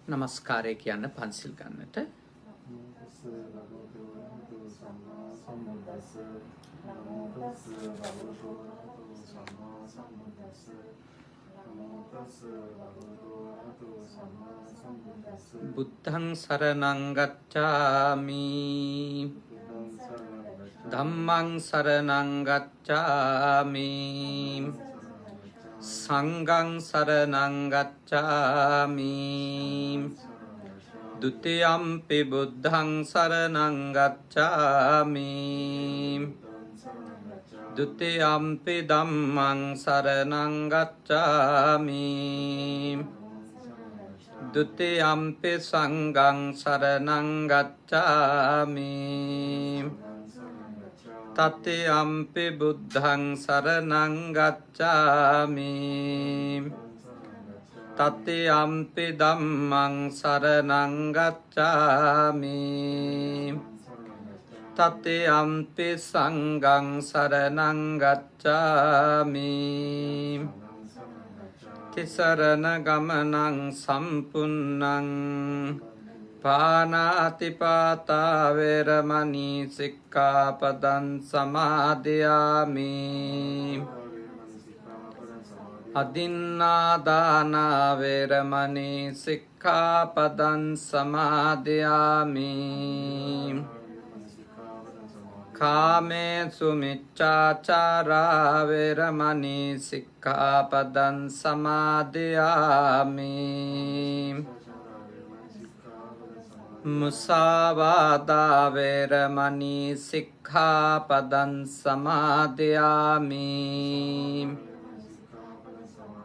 නමස්කාරය කියන්න පන්සිල් ගන්නට. බුද්ධං සරණං ගච්ඡාමි ධම්මං සරණං ගච්ඡාමි සංඝං සරණං ගච්ඡාමි ဒုတိယံ පි බුද්ධං සරණං ගච්ඡාමි ဒုတိယံ පි ධම්මං සරණං ගච්ඡාමි ဒုတိယံ පි සංඝං සරණං ගච්ඡාමි တတိယံ පි බුද්ධං සරණං ගච්ඡාමි တတိယံ පි ධම්මං සරණං ගච්ඡාමි တတိယံ පි සංඝං සරණං ගච්ඡාමි တိสรณගමනං සම්පුන්නං පානාති පාතා වේරමණී සික්ඛාපදං සමාදියාමි අදින්නා දාන වේරමණී සික්ඛාපදං සමාදියාමි කාමේසු මිච්ඡාචාරා වේරමණී සික්ඛාපදං සමාදියාමි මුසාවාදා වේරමණී සික්ඛාපදං සමාදියාමි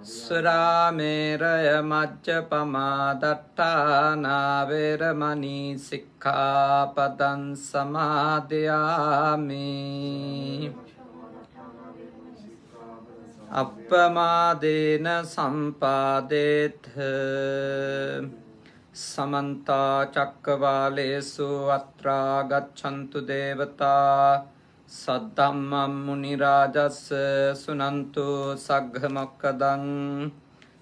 සුරාමේරය මජ්ජපමා දට්ඨානා වේරමණී සික්ඛාපදං සමාදියාමි අප්පමාදේන සම්පාදේත समन्ता चक्रवालेषु अत्रा गच्छन्तु देवता सद्धम्मं मुनिराजस्य सुनन्तु सग्घमक्कदं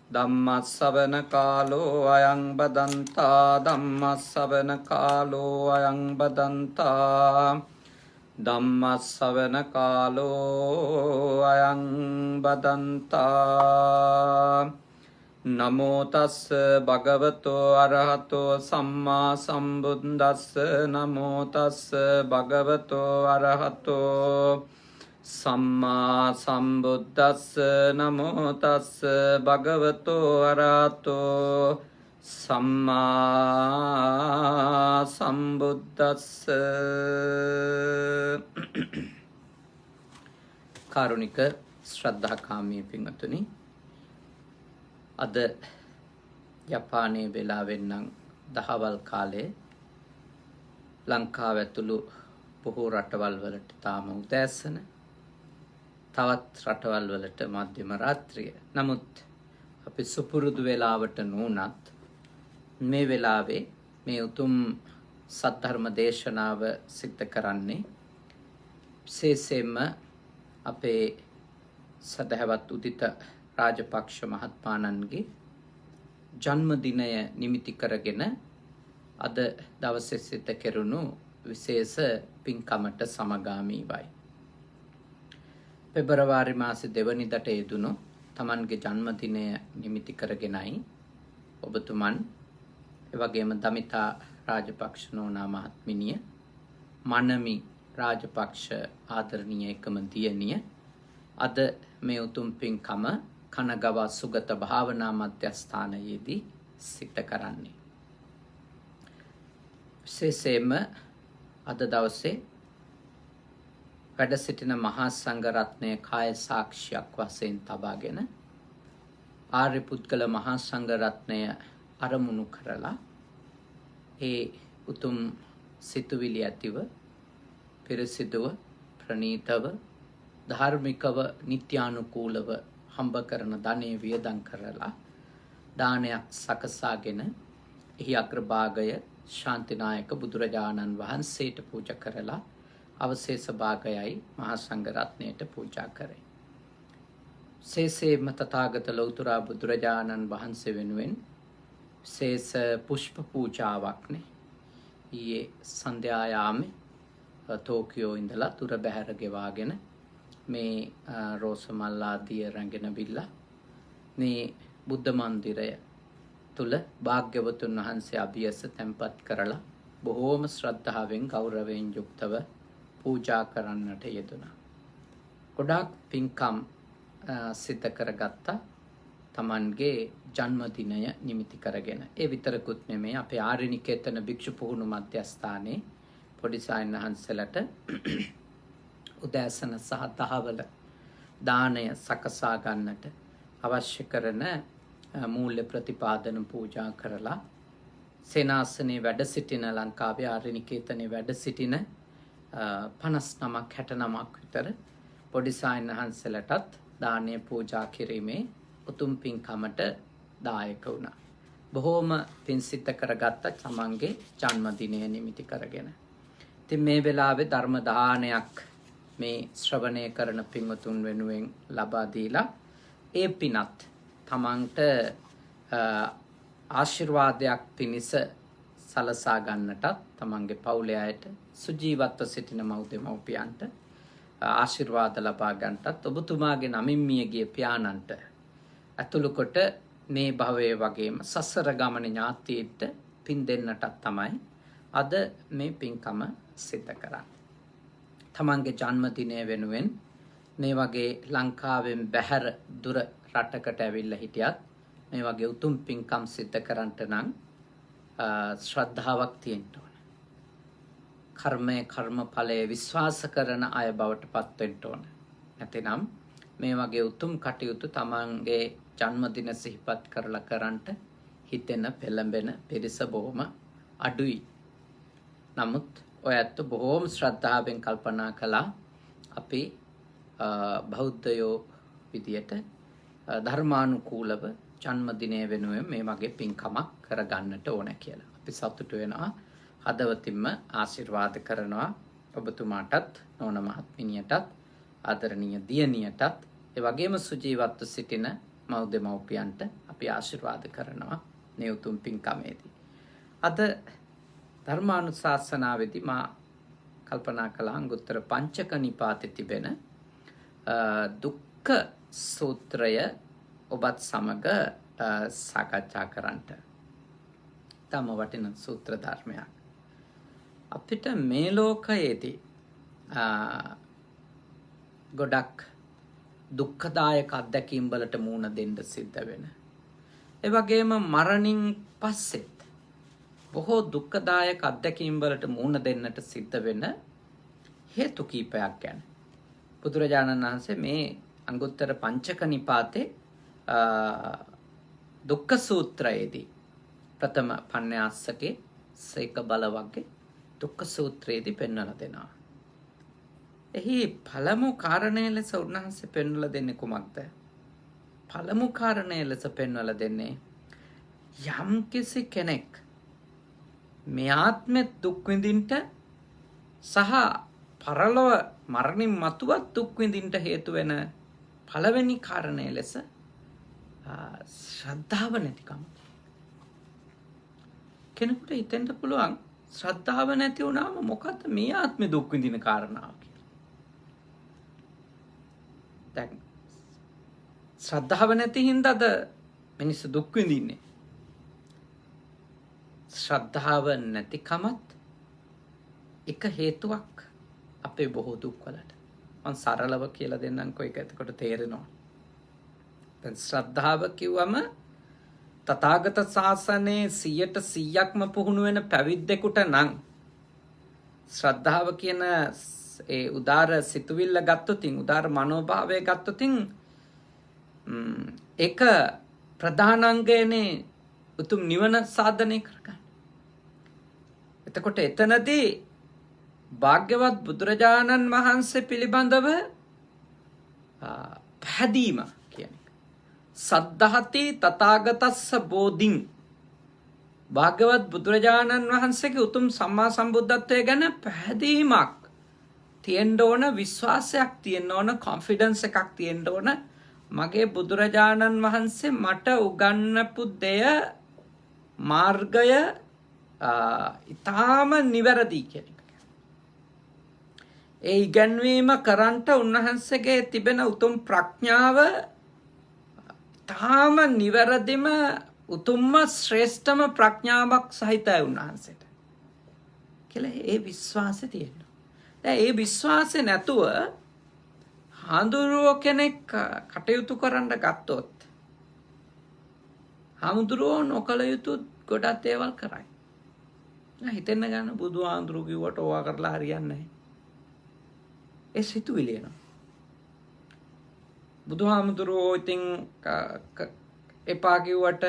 धम्मस्सवन कालो अयं बदन्ता धम्मस्सवन कालो अयं बदन्ता धम्मस्सवन कालो अयं बदन्ता නමෝ තස්ස භගවතෝ අරහතෝ සම්මා සම්බුද්දස්ස නමෝ තස්ස භගවතෝ අරහතෝ සම්මා සම්බුද්දස්ස නමෝ තස්ස භගවතෝ අරහතෝ සම්මා සම්බුද්දස්ස කාරුණික ශ්‍රද්ධාකාමී පින්වතුනි, අද ජපානයේ වෙලාවෙන් නම් දහවල් කාලේ ලංකාව ඇතුළු බොහෝ රටවල් වලට තාම උදෑසන, තවත් රටවල් වලට මධ්‍යම රාත්‍රිය. නමුත් අපි සුපුරුදු වෙලාවට නුනත් මේ වෙලාවේ මේ උතුම් සද්ධර්ම දේශනාව සිද්ධ කරන්නේ විශේෂයෙන්ම අපේ සදහවත් උදිත රාජපක්ෂ මහත්මාණන්ගේ ජන්මදිනය නිමිති කරගෙන අද දවසේ සිට කෙරුණු විශේෂ පින්කමට සමගාමීවයි. පෙබරවාරි මාසේ 2 වෙනිදාට යෙදුණු තමන්ගේ ජන්මදිනය නිමිති කරගෙනයි ඔබතුමන්, එවැගේම දමිතා රාජපක්ෂ නෝනා මහත්මිනිය, මනමි රාජපක්ෂ ආදරණීය එකම දියණිය අද මේ උතුම් පින්කම කනගව සුගත භාවනා මධ්‍යස්ථානයේදී සිද්ධ කරන්නේ. විශේෂයෙන්ම අද දවසේ වැඩ සිටින මහා සංඝ රත්නය කාය සාක්ෂියක් වශයෙන් තබාගෙන ආර්ය පුද්ගල මහා සංඝ රත්නය අරමුණු කරලා ඒ උතුම් සිතුවිලි ඇතිව පිරිසිදුව ප්‍රණීතව ධාර්මිකව නිත්‍යානුකූලව හම්බ කරන ධනෙ වියදම් කරලා දානයක් සකසාගෙන එහි අග්‍රභාගය ශාන්තිනායක බුදුරජාණන් වහන්සේට පූජා කරලා අවශේෂ භාගයයි මහා සංඝ රත්නයට පූජා කරේ. ශේෂේම තථාගත ලෞතර බුදුරජාණන් වහන්සේ වෙනුවෙන් විශේෂ පුෂ්ප පූජාවක්නේ. ඊයේ සන්ධ්‍යායාමේ ටෝකියෝ ඉඳලා තුර බැහැර ගෙවාගෙන මේ රෝස මල් ආදිය රැගෙන බිල්ලා මේ බුද්ධ මන්දිරය තුල භාග්‍යවතුන් වහන්සේ අභියස තැන්පත් කරලා බොහෝම ශ්‍රද්ධාවෙන් ගෞරවයෙන් යුක්තව පූජා කරන්නට යෙදුණා. ගොඩාක් පින්කම් සිද්ධ කරගත්තා තමන්ගේ ජන්මදිනය නිමිති කරගෙන. ඒ විතරකුත් නෙමෙයි අපේ ආරණ්‍යකේතන භික්ෂු පුහුණු මධ්‍යස්ථානයේ පොඩි සායනහන්සලට උදෑසන සහ දහවල දානය සකසා ගන්නට අවශ්‍ය කරන මූල්‍ය ප්‍රතිපාදන පූජා කරලා සේනාසනේ වැඩ සිටින ලංකාවේ ආරණ්‍යකේතනේ වැඩ සිටින 59ක් 69ක් විතර පොඩි සායනහන්සලටත් දානය පූජා කිරීමේ උතුම් පින්කමට දායක වුණා. බොහෝම පින් සිද්ධ කරගත්ත තමන්ගේ ජන්මදිනය නිමිති කරගෙන. ඉතින් මේ වෙලාවේ ධර්ම දානයක් මේ ශ්‍රවණය කරන පින්වතුන් වෙනුවෙන් ලබා දීලා ඒ පිනත් තමන්ට ආශිර්වාදයක් පිණිස සලසා ගන්නටත් තමන්ගේ පවුලේ අයට සුජීවත්ව සිටින මව්දෙමව්පියන්ට ආශිර්වාද ලබා ගන්නටත් ඔබතුමාගේ නමින් මිය ගිය පියාණන්ට ඇතුළු කොට මේ භවයේ වගේම සසර ගමන ඥාතීන්ට පින් දෙන්නටත් තමයි අද මේ පින්කම සිද්ධ කරන්නේ. තමන්ගේ ජන්මදිනය වෙනුවෙන් මේ වගේ ලංකාවෙන් බැහැර දුර රටකට ඇවිල්ලා හිටියත් මේ වගේ උතුම් පින්කම් සිද්ධ කරන්නට නම් ශ්‍රද්ධාවක් තියෙන්න ඕන. කර්මය කර්මඵලයේ විශ්වාස කරන අය බවට පත් වෙන්න ඕන. නැතිනම් මේ වගේ උතුම් කටයුතු තමන්ගේ ජන්මදින සිහිපත් කරලා කරන්නට හිතෙන පෙළඹෙන පිරිස බොහොම අඩුයි. නමුත් ඔය ඇත්ත බොහෝම ශ්‍රද්ධාවෙන් කල්පනා කළා අපි බෞද්ධයෝ විදියට ධර්මානුකූලව ජන්මදිනය වෙනුවෙන් මේ වගේ පින්කමක් කරගන්නට ඕන කියලා. අපි සතුටු වෙනවා. හදවතින්ම ආශිර්වාද කරනවා ඔබතුමාටත් නෝන මහත්මිනියටත් ආදරණීය දියණියටත් ඒ වගේම සුජීවත්ව සිටින මව්දෙමව්පියන්ට අපි ආශිර්වාද කරනවා මේ උතුම් පින්කමේදී. අද ධර්මානුශාසනාවේදී මා කල්පනා කළා අංගුත්තර පංචක නිපාතේ තිබෙන දුක්ඛ සූත්‍රය ඔබත් සමග සාකච්ඡා කරන්නට. තම වටින සූත්‍ර ධර්මයක්. අපිට මේ ලෝකයේදී ගොඩක් දුක්ඛදායක අත්දැකීම් වලට මුහුණ දෙන්න සිද්ධ වෙන. ඒ වගේම මරණින් පස්සෙත් බොහෝ දුක්ඛදායක අත්දැකීම් වලට මුහුණ දෙන්නට සිද්ධ වෙන හේතු කීපයක් ගැන බුදුරජාණන් වහන්සේ මේ අංගුත්තර පංචක නිපාතේ දුක්ඛ සූත්‍රයේදී ප්‍රථම පඤ්ඤාස්සකේ සේක බලවගේ දුක්ඛ සූත්‍රයේදී පෙන්වලා දෙනවා. එහි පළමු කාරණය ලෙස උන්වහන්සේ පෙන්වලා දෙන්නේ කුමක්ද? පළමු කාරණය ලෙස පෙන්වලා දෙන්නේ යම්කිසි කෙනෙක් මේ ආත්මෙත් දුක් විඳින්නට සහ පරලොව මරණින් මතුවත් දුක් විඳින්නට හේතු වෙන පළවෙනි කාරණය ලෙස ශ්‍රද්ධාව නැතිකම. කෙනෙකුට හිතෙන්න පුළුවන් ශ්‍රද්ධාව නැති වුණාම මොකද්ද මේ ආත්මේ දුක් විඳින කාරණාව කියලා. දැන් ශ්‍රද්ධාව නැති හින්දාද මිනිස්සු දුක් විඳින්නේ. ශ්‍රද්ධාව නැතිකමත් එක හේතුවක් අපේ බොහෝ දුක් වලට. මම සරලව කියලා දෙන්නම්කෝ ඒක එතකොට තේරෙනවා. දැන් ශ්‍රද්ධාව කිව්වම තථාගත ශාසනයේ 100%ක්ම පුහුණු වෙන පැවිද්දෙකුට නම් ශ්‍රද්ධාව කියන ඒ උදාර සිතුවිල්ල ගත්තොතින් උදාර මනෝභාවය ගත්තොතින් ඒක ප්‍රධානාංගයනේ උතුම් නිවන සාධනය කරගන්න. එතකොට එතනදී භාග්‍යවත් බුදුරජාණන් වහන්සේ පිළිබඳව පැහැදීම කියන එක. සද්ධාති තථාගතස්ස බෝධින් භාග්‍යවත් බුදුරජාණන් වහන්සේගේ උතුම් සම්මා සම්බුද්ධත්වය ගැන පැහැදීමක් තියෙන්න ඕන, විශ්වාසයක් තියෙන්න ඕන, කොන්ෆිඩන්ස් එකක් තියෙන්න ඕන. මගේ බුදුරජාණන් වහන්සේ මට උගන්වපු දෙය මාර්ගය ඊටාම නිවැරදි කියන එක. ඒ ඉගැන්වීම කරන්ට උන්වහන්සේගේ තිබෙන උතුම් ප්‍රඥාව ඊටාම නිවැරදිම උතුම්ම ශ්‍රේෂ්ඨම ප්‍රඥාවක් සහිතයි උන්වහන්සේට කියලා ඒ විශ්වාසය තියෙනවා. දැන් ඒ විශ්වාසය නැතුව හාමුදුරුවෝ කෙනෙක් කටයුතු කරන්න ගත්තොත් හාමුදුරුවෝ නොකළ යුතු ගොඩක් දේවල් කරයි. හිතෙන්න ගන්න බුදුහාමුදුරුවෝ කිව්වට ඕවා කරලා හරියන්නේ නැහැ. ඒ සිතුවිලි එනවා. බුදුහාමුදුරුවෝ ඉතින් එපා කිව්වට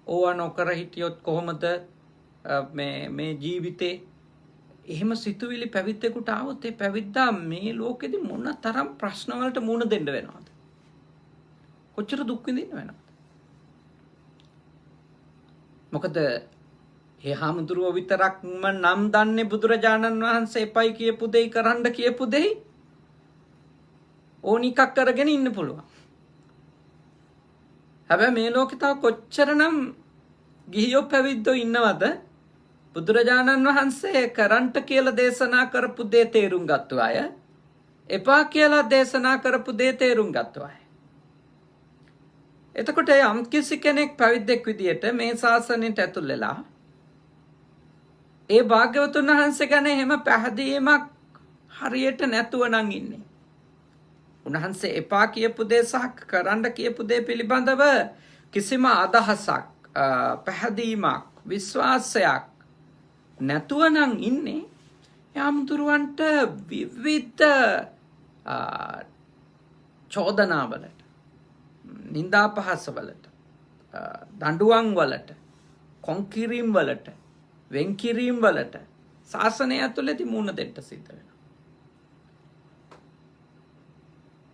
ඕවා නොකර හිටියොත් කොහොමද මේ ජීවිතේ එහෙම සිතුවිලි පැවිද්දෙකුට ආවොත් ඒ පැවිද්දා මේ ලෝකෙදි මොන තරම් ප්‍රශ්න වලට මුහුණ දෙන්න වෙනවද? කොච්චර දුක් විඳින්න වෙනවද? මොකද ඒ හාමුදුරුවෝ විතරක්ම නම් දන්නේ බුදුරජාණන් වහන්සේ එපයි කියපු දෙයි කරන්න කියපු දෙයි ඕන එකක් කරගෙන ඉන්න පුළුවන්. හැබැයි මේ ලෝකේ තව කොච්චරනම් ගිහියෝ පැවිද්දෝ ඉන්නවද? බුදුරජාණන් වහන්සේ කරන්ට කියලා දේශනා කරපු දේ තේරුම් ගත්තු අය, එපා කියලා දේශනා කරපු දේ තේරුම් ගත්තු අය. එතකොට යම් කිසි කෙනෙක් පැවිද්දෙක් විදියට මේ ශාසනයට ඇතුල් වෙලා ඒ භාග්‍යවතුන් වහන්සේ ගැන එහෙම පැහැදීමක් හරියට නැතුව නම් ඉන්නේ. උන්වහන්සේ එපා කියපු දේ සහ කරන්න කියපු දේ පිළිබඳව කිසිම අදහසක්, පැහැදීමක්, විශ්වාසයක් නැතුව නම් ඉන්නේ. යම්තුරුවන්ට විවිධ චෝදනාවලට, නින්දා පහස වලට, දඬුවම් වලට, කොන්කිරීම් වලට, වෙන්කිරීම් වලට ශාසනය ඇතුළේදී මුහුණ දෙන්න සිද්ධ වෙනවා.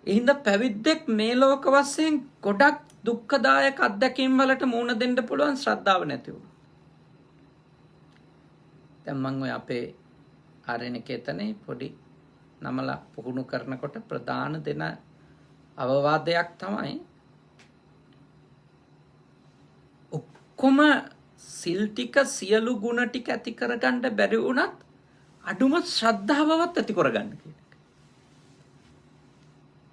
එහෙනම් පැවිද්දෙක් මේ ලෝක වශයෙන් ගොඩක් දුක්ඛදායක අත්දැකීම් වලට මුහුණ දෙන්න පුළුවන් ශ්‍රද්ධාව නැති වුණා. දැන් මම ඔය අපේ ආරණ්‍යකේතනේ පොඩි නමලා පුහුණු කරනකොට ප්‍රධාන දෙන අවවාදයක් තමයි ඔක්කොම සිල් ටික සියලු ගුණ ටික ඇති කරගන්න බැරි වුණත් අඩුම ශ්‍රද්ධාවවත් ඇති කරගන්න කියන එක.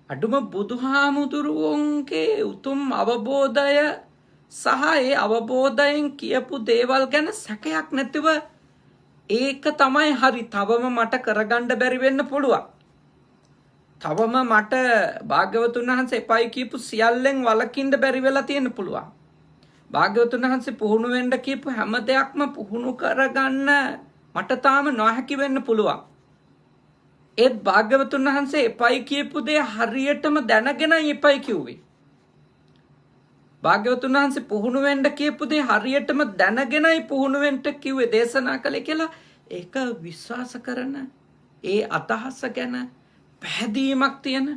අඩුම බුදුහාමුදුරුවන්ගේ උතුම් අවබෝධය සහ ඒ අවබෝධයෙන් කියපු දේවල් ගැන සැකයක් නැතිව ඒක තමයි හරි. තවම මට කරගන්න බැරි වෙන්න පුළුවන්. තවම මට භාග්‍යවතුන් වහන්සේ එපයි කියපු සියල්ලෙන් වළකින්න බැරි වෙලා තියෙන්න පුළුවන්. භාග්‍යවතුන් වහන්සේ පුහුණු වෙන්න කියපු හැම දෙයක්ම පුහුණු කරගන්න මට තාම නොහැකි වෙන්න පුළුවන්. ඒත් භාග්‍යවතුන් වහන්සේ එපයි කියපු දේ හරියටම දැනගෙනයි එපයි කිව්වේ. භාග්‍යවතුන් වහන්සේ පුහුණු වෙන්න කියපු දේ හරියටම දැනගෙනයි පුහුණු වෙන්න කිව්වේ, දේශනා කළේ කියලා ඒක විශ්වාස කරන, ඒ අදහස ගැන පැහැදීමක් තියෙන,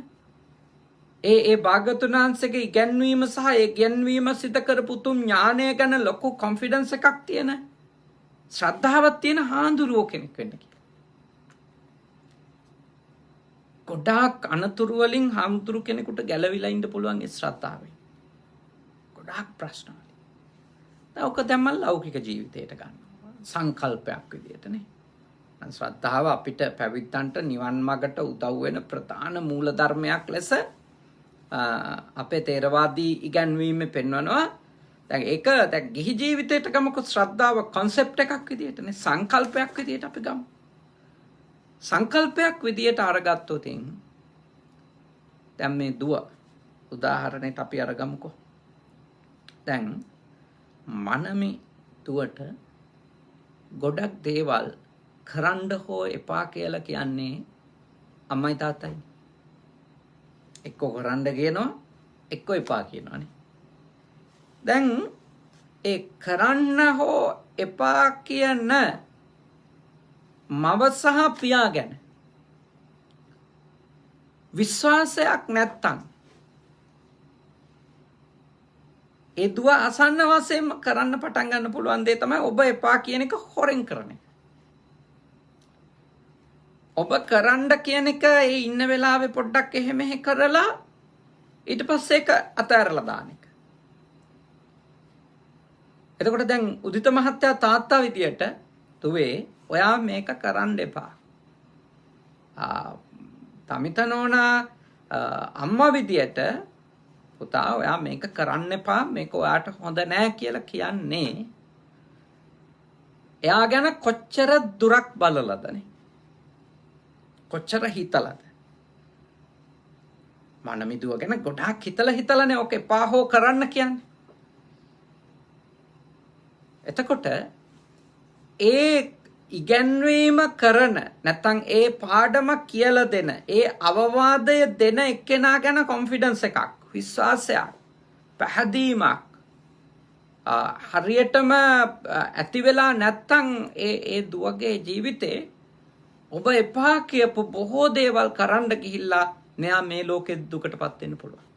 ඒ භාග්‍යවතුන් වහන්සේගේ ඉගැන්වීම සහ ඒ ඉගැන්වීම සිත කරපු උතුම් ඥානය ගැන ලොකු කොන්ෆිඩන්ස් එකක් තියෙන, ශ්‍රද්ධාවක් තියෙන හාමුදුරුවෝ කෙනෙක් වෙන්න කියලා. ගොඩාක් අනතුරු වලින් හාමුදුරු කෙනෙකුට ගැලවිලා ඉන්න පුළුවන් ඒ ශ්‍රද්ධාවෙන්. ගොඩාක් ප්‍රශ්න වලින්. ඔක දැම්ම ලෞකික ජීවිතයට ගන්නවා. සංකල්පයක් විදියටනේ. ශ්‍රද්ධාව අපිට පැවිද්දන්ට නිවන් මාර්ගට උදව් වෙන ප්‍රධාන මූල ධර්මයක් ලෙස අපේ තේරවාදී ඉගැන්වීමේ පෙන්වනවා. දැන් ඒක දැන් ගිහි ජීවිතයට ගමුකෝ ශ්‍රද්ධාව concept එකක් විදියටනේ, සංකල්පයක් විදියට අපි ගමු. සංකල්පයක් විදියට අරගත්තොත් දැන් මේ දුව උදාහරණයට අපි අරගමුකෝ. දැන් මනමේ දුවට ගොඩක් දේවල් කරන්න හෝ එපා කියලා කියන්නේ අම්මයි තාත්තයි. එක්ක කරන්න කියනවා, එක්ක එපා කියනවානේ. දැන් ඒ කරන්න හෝ එපා කියන මව සහ පියා ගැන විශ්වාසයක් නැත්තම් ඒ දුව අසන්න වශයෙන්ම කරන්න පටන් ගන්න පුළුවන් දේ තමයි ඔබ එපා කියන එක හොරෙන් කරන එක. ඔබ කරන්න කියන එක ඒ ඉන්න වෙලාවේ පොඩ්ඩක් එහෙම කරලා ඊට පස්සේ ඒක අතහැරලා දාන එක. එතකොට දැන් උදිත මහත්තයා තාත්තා විදියට දුවේ ඔයා මේක කරන්න එපා. තමිත නෝනා අම්මා විදියට පුතා ඔයා මේක කරන්න එපා, මේක ඔයාට හොඳ නෑ කියලා කියන්නේ එයා ගැන කොච්චර දුරක් බලලදනේ, කොච්චර හිතලද. මනමිදුව ගැන ගොඩාක් හිතලනේ ඔක එපා හෝ කරන්න කියන්නේ. එතකොට ඒ ඉගැන්වීම කරන නැත්නම් ඒ පාඩම කියලා දෙන, ඒ අවවාදය දෙන එක්කෙනා ගැන කොන්ෆිඩන්ස් එකක්, විශ්වාසයක්, පැහැදීමක් හරියටම ඇති වෙලා නැත්නම් ඒ දුවගේ ජීවිතේ ඔබ එපා කියපු බොහෝ දේවල් කරන්න ගිහිල්ලා මෙයා මේ ලෝකෙ දුකටපත් වෙන්න පුළුවන්.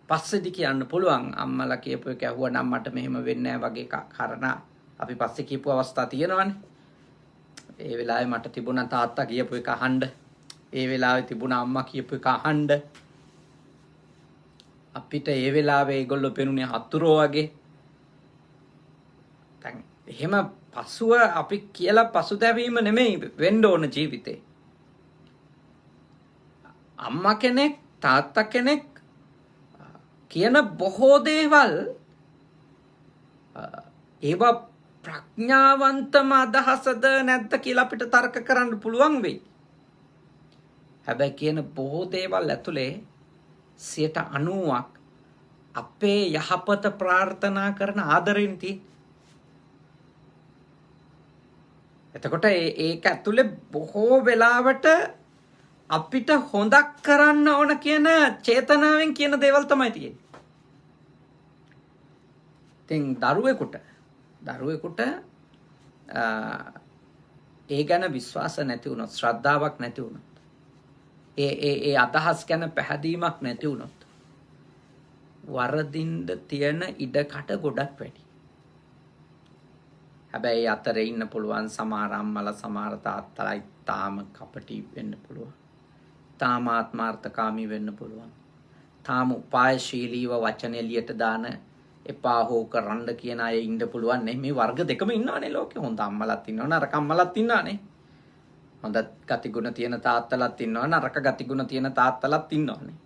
පස්සේදී කියන්න පුළුවන් අම්මලා කියපු එක ඇහුවා නම් මට මෙහෙම වෙන්නේ නැහැ වගේ කාරණා අපි පස්සේ කියපු අවස්ථා තියෙනවානේ. ඒ වෙලාවේ මට තිබුණා තාත්තා කියපු එක අහන්න. ඒ වෙලාවේ තිබුණා අම්මා කියපු එක අහන්න. අපිට ඒ වෙලාවේ ඒගොල්ලෝ පෙනුනේ හතුරෝ වගේ. දැන් එහෙම පසුව අපි කියලා පසුතැවීම නෙමෙයි වෙන්න ඕන ජීවිතේ. අම්මා කෙනෙක්, තාත්තා කෙනෙක් කියන බොහෝ දේවල් ඒවා ප්‍රඥාවන්තම අදහසද නැද්ද කියලා අපිට තර්ක කරන්න පුළුවන් වෙයි. හැබැයි කියන බොහෝ දේවල් ඇතුලේ 90% අපේ යහපත ප්‍රාර්ථනා කරන ආදරෙන් තියෙන. එතකොට ඒක ඇතුලේ බොහෝ වෙලාවට අපිට හොඳක් කරන්න ඕන කියන චේතනාවෙන් කියන දේවල් තමයි තියෙන්නේ. ඉතින් දරුවෙකුට ඒ ගැන විශ්වාස නැති වුණොත්, ශ්‍රද්ධාවක් නැති වුණොත්, ඒ අදහස් ගැන පැහැදීමක් නැති වුණොත් වරදින්න තියෙන ඉඩකඩ ගොඩක් වැඩි. හැබැයි අතරේ ඉන්න පුළුවන් සමහර අම්මලා, සමහර තාත්තලා තාම කපටි වෙන්න පුළුවන්. තාම ආත්මාර්ථකාමී වෙන්න පුළුවන්. තාම උපායශීලීව වචන එළියට දාන එපා හෝ කරන්න කියන අය ඉන්න පුළුවන් නේ. මේ වර්ග දෙකම ඉන්නවනේ ලෝකේ. හොඳ අම්මලාත් ඉන්නව, නරක අම්මලාත් ඉන්නවනේ. හොඳ ගතිගුණ තියෙන තාත්තලාත් ඉන්නව, නරක ගතිගුණ තියෙන තාත්තලාත් ඉන්නවනේ.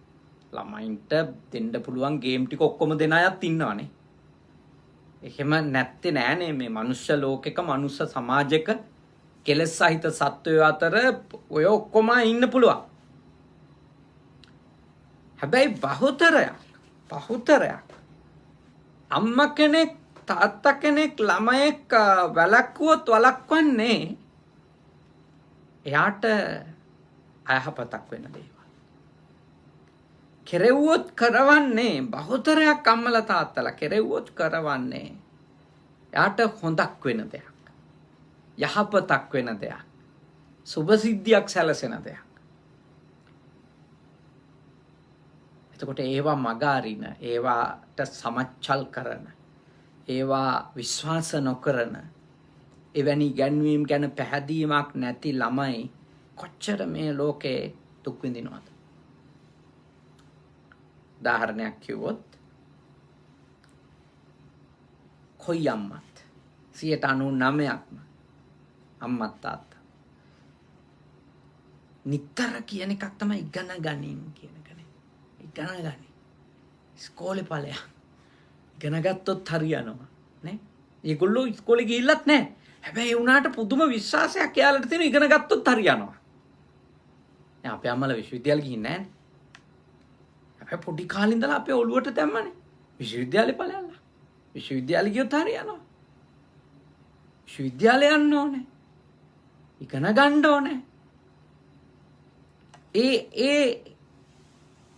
ළමයින්ට දෙන්න පුළුවන් ගේම් ටික ඔක්කොම දෙන අයත් ඉන්නවනේ. එහෙම නැත්තේ නෑනේ මේ මනුෂ්‍ය ලෝකෙක, මනුෂ්‍ය සමාජයක කෙලෙස් සහිත සත්වයෝ අතර ඔය ඔක්කොම ඉන්න පුළුවන්. හැබැයි බහුතරයක් අම්මා කෙනෙක්, තාත්තා කෙනෙක් ළමයෙක් වැළක්වුවොත් වළක්වන්නේ එයාට අයහපතක් වෙන දේවල්. කෙරෙව්වොත් කරවන්නේ, බහුතරයක් අම්මලා තාත්තලා කෙරෙව්වොත් කරවන්නේ එයාට හොඳක් වෙන දෙයක්, යහපතක් වෙන දෙයක්, සුභසිද්ධියක් සැලසෙන දෙයක්. එතකොට ඒවා මගාරින, ඒවාට සමච්චල් කරන, ඒවා විශ්වාස නොකරන, එවැනි ගැන්වීම් ගැන පැහැදීමක් නැති ළමයි කොච්චර මේ ලෝකේ දුක් විඳිනවද? උදාහරණයක් කිව්වොත් කොයි අම්මත් 99%ක්ම අම්මත් තාත්තා නිතර කියන එකක් තමයි ඉගෙන ගනින් කියන එක. ඉගෙන ගනි. ඉස්කෝලේ ඵලයන්. ඉගෙන ගත්තොත් හරියනවා නේ? ඒගොල්ලෝ ඉස්කෝලේ ගිහිල්ලත් නැහැ. හැබැයි ඒ උනාට පුදුම විශ්වාසයක් යාළුවට තියෙන ඉගෙන ගත්තොත් හරියනවා. දැන් අපේ අම්මලා විශ්වවිද්‍යාල ගිහින් නැහැ නේ. අපේ පොඩි කාලේ ඉඳලා අපේ ඔළුවට දැම්මනේ. විශ්වවිද්‍යාලේ ඵලයන්ලා. විශ්වවිද්‍යාලේ ගියොත් හරියනවා. විශ්වවිද්‍යාලේ යන්න ඕනේ. ඉගෙන ගන්න ඕනේ.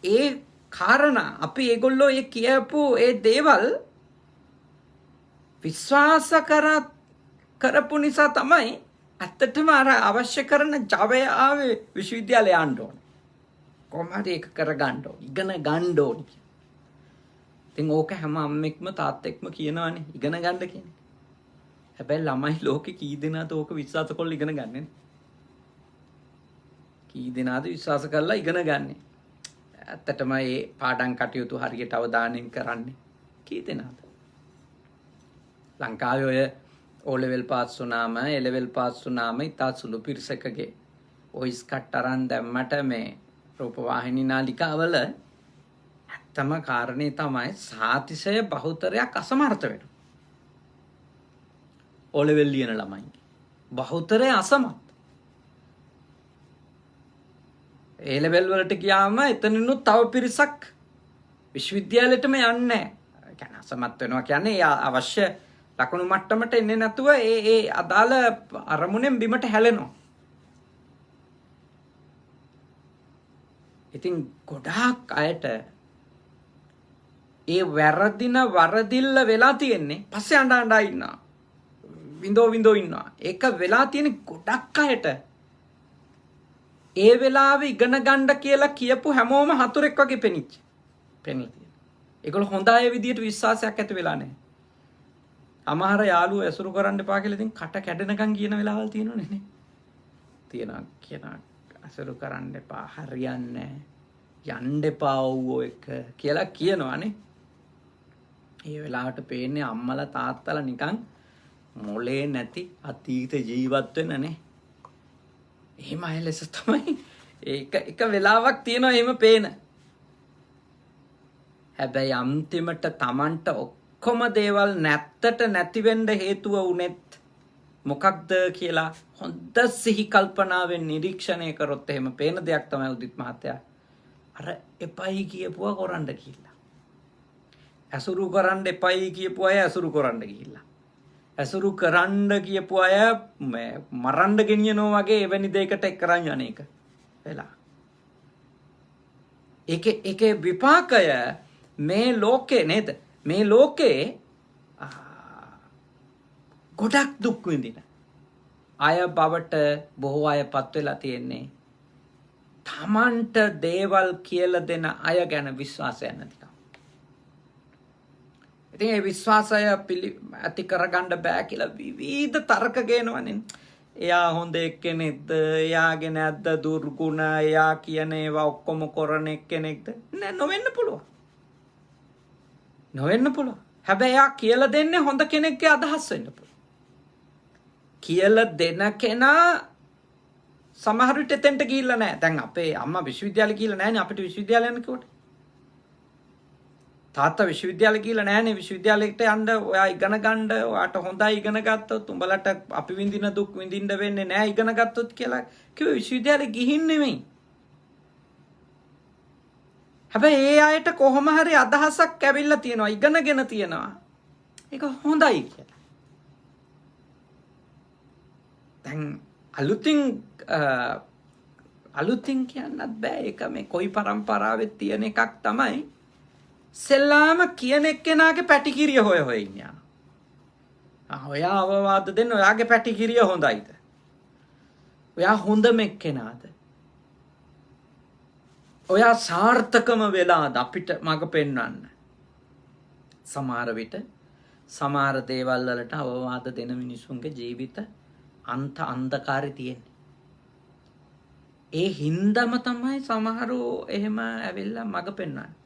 ඒ කාරණා අපි ඒගොල්ලෝ ඒ කියපු ඒ දේවල් විශ්වාස කරපු නිසා තමයි ඇත්තටම අර අවශ්‍ය කරන ජවය ආවේ විශ්වවිද්‍යාලේ යන්න ඕනේ. කොහොම හරි ඒක කරගන්න ඕනේ. ඉගෙන ගන්න ඕනේ. ඉතින් ඕක හැම අම්මෙක්ම තාත්තෙක්ම කියනවානේ ඉගෙන ගන්න කියන්නේ. හැබැයි ළමයි ලෝකේ කී දෙනාද ඕක විශ්වාස කරලා ඉගෙන ගන්නෙ? කී දෙනාද විශ්වාස කරලා ඉගෙන ගන්නෙ? ඇත්තටම මේ පාඩම් කටයුතු හරියට අවධානයෙන් කරන්නේ කී දෙනාද? ලංකාවේ ඔය O level pass වුණාම A level pass වුණාම ඉතා සුළු පිරිසකගේ වොයිස් කට් අරන් දැම්මට මේ රූපවාහිනී නාලිකාවල ඇත්තම කාරණේ තමයි සාතිශය බහුතරයක් අසමර්ථ වෙනවා. O level ලියන ළමයින්ගේ බහුතරය අසමත්. A level වලට ගියාම එතනිනුත් තව පිරිසක් විශ්වවිද්‍යාලෙටම යන්නේ නැහැ. කියන්නේ අසමත් වෙනවා කියන්නේ ඒ අවශ්‍ය ලකුණු මට්ටමට එන්නේ නැතුව ඒ අදාළ අරමුණෙන් බිමට හැලෙනවා. ඉතින් ගොඩාක් අයට ඒ වැරදින වරදිල්ල වෙලා තියෙන්නේ පස්සේ අඬා ඉන්නවා. විඳෝ ඉන්නවා. ඒක වෙලා තියෙන ගොඩක් අයට ඒ වෙලාවේ ඉගෙන ගන්න කියලා කියපු හැමෝම හතුරෙක් වගේ පෙනිලා තියෙනවා. ඒගොල්ලෝ හොඳ අය විදියට විශ්වාසයක් ඇති වෙලා නැහැ. අමහර යාළුවෝ ඇසුරු කරන්න එපා කියලා ඉතින් කට කැඩෙනකන් කියන වෙලාවල් තියෙනවනේ නේ. තියෙනවා ඇසුරු කරන්න එපා හරියන්නේ යන්න එපා ඔව්වෝ එක කියලා කියනවානේ. ඒ වෙලාවට පේන්නේ අම්මලා තාත්තලා නිකන් මොලේ නැති අතීත ජීවත් වෙනනේ. එහෙම අය ලෙස තමයි එක වෙලාවක් තියෙනවා එහෙම පේන. හැබැයි අන්තිමට Tamanට ඔක්කොම දේවල් නැත්තට නැති වෙන්න හේතුව උනේත් මොකක්ද කියලා හොඳ සිහි කල්පනාවෙන් නිරීක්ෂණය කරොත් එහෙම පේන දෙයක් තමයි උදිත් මහත්තයා අර එපයි කියපුවා කරන්න ගිහිල්ලා. ඇසුරු කරන්න එපයි කියපු අය ඇසුරු කරන්න ගිහිල්ලා. ඇසුරු කරන්න කියපු අය මරන්න ගෙනියනවා වගේ එවැනි දෙයකට එක්කරන් යන එක වෙලා. ඒකේ විපාකය මේ ලෝකේ නේද? මේ ලෝකේ ගොඩක් දුක් විඳින අය බවට බොහෝ අයපත් වෙලා තියෙන්නේ. Tamanට දේවල් කියලා දෙන අය ගැන විශ්වාසයක් නැතිකම. ඉතින් ඒ විශ්වාසය ඇති කරගන්න බෑ කියලා විවිධ තර්ක ගේනවනේ. එයා හොඳ එක්කෙනෙක්ද? එයාගේ නැද්ද දුර්ගුණ? එයා කියන ඒවා ඔක්කොම කරන එක්කෙනෙක්ද? නෑ, නොවෙන්න පුළුවන්. නොවෙන්න පුළුවන්. හැබැයි එයා කියලා දෙන්නේ හොඳ කෙනෙක්ගේ අදහස් වෙන්න පුළුවන්. කියලා දෙන කෙනා සමහර විට එතෙන්ට ගිහිල්ලා නැහැ. දැන් අපේ අම්මා විශ්වවිද්‍යාලෙ ගිහිල්ලා නැහැනේ අපිට විශ්වවිද්‍යාලය යන්න කිව්වට. තාත්තා විශ්වවිද්‍යාලෙ ගිහිල්ලා නැහැනේ විශ්වවිද්‍යාලෙට යන්න ඔයා ඉගෙන ගන්න ඔයාට හොඳයි ඉගෙන ගත්තොත් උඹලට අපි විඳින දුක් විඳින්න වෙන්නේ නැහැ ඉගෙන ගත්තොත් කියලා කිව්ව විශ්වවිද්‍යාලෙ ගිහින් නෙමෙයි. හැබැයි ඒ අයට කොහොම හරි අදහසක් ඇවිල්ලා තියෙනවා ඉගෙනගෙන තියෙනවා. ඒක හොඳයි කියලා. දැන් අලුතින් කියන්නත් බෑ ඒක මේ කොයි පරම්පරාවෙත් තියෙන එකක් තමයි සෙල්ලාම කියන එක්කෙනාගේ පැටිකිරිය හොය ඉන්නවා. ඔයා අවවාද දෙන්න ඔයාගේ පැටිකිරිය හොඳයිද? ඔයා හොඳම එක්කෙනාද? ඔයා සාර්ථකම වෙලාද අපිට මඟ පෙන්වන්න? සමහර විට සමහර දේවල් වලට අවවාද දෙන මිනිසුන්ගේ ජීවිත අන්ධකාරය තියෙන්නේ. ඒ හින්දාම තමයි සමහරව එහෙම ඇවිල්ලා මඟ පෙන්වන්නේ.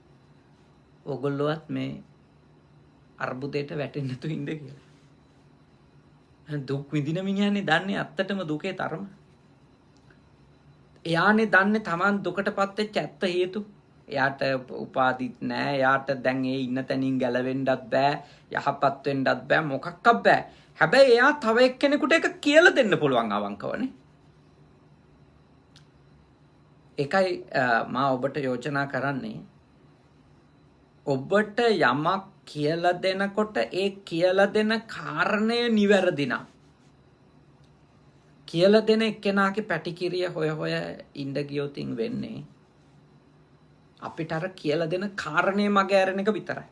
ඔගොල්ලොවත් මේ අර්බුදයට වැටෙන්නේ නැතු ඉන්න කියලා. දුක් විඳින මිනිහනේ දන්නේ ඇත්තටම දුකේ තරම. එයානේ දන්නේ Taman දුකටපත් වෙච්ච ඇත්ත හේතු. එයාට උපාදිත් නැහැ. එයාට දැන් ඒ ඉන්න තැනින් ගැලවෙන්නත් බෑ. යහපත් වෙන්නත් බෑ. මොකක්වත් බෑ. හැබැයි එයා තව එක්කෙනෙකුට ඒක කියලා දෙන්න පුළුවන් අවංකවනේ. ඒකයි මා ඔබට යෝජනා කරන්නේ ඔබට යමක් කියලා දෙනකොට ඒ කියලා දෙන කාරණය නිවැරදි නම් කියලා දෙන එක්කෙනාගේ පැටිකිරිය හොය ඉඳ ගියොත් වෙන්නේ අපිට අර කියලා දෙන කාරණේ මග ඇරෙන එක විතරයි.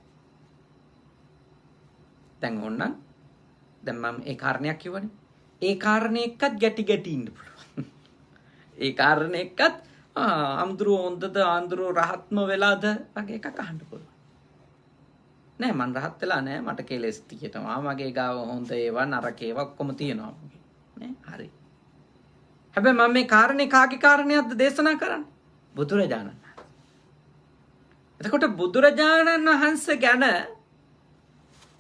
දැන් ඕනනම් දැන් මම ඒ කාරණයක් කිව්වනේ. ඒ කාරණේ එක්කත් ගැටි ඉන්න පුළුවන්. ඒ කාරණේ එක්කත් අම්දුරු හොඳද ආන්දුරු රහත්ම වෙලාද වගේ එකක් අහන්න පුළුවන්. නෑ මං රහත් වෙලා නෑ මට කෙලෙස් තියෙනවා. මගේ ගාව හොඳ ඒවා නරක ඒවා ඔක්කොම තියෙනවා. නේ හරි. හැබැයි මම මේ කාරණේ කාගේ කාරණයක්ද දේශනා කරන්නේ? බුදුරජාණන්. එතකොට බුදුරජාණන් වහන්සේ ගැන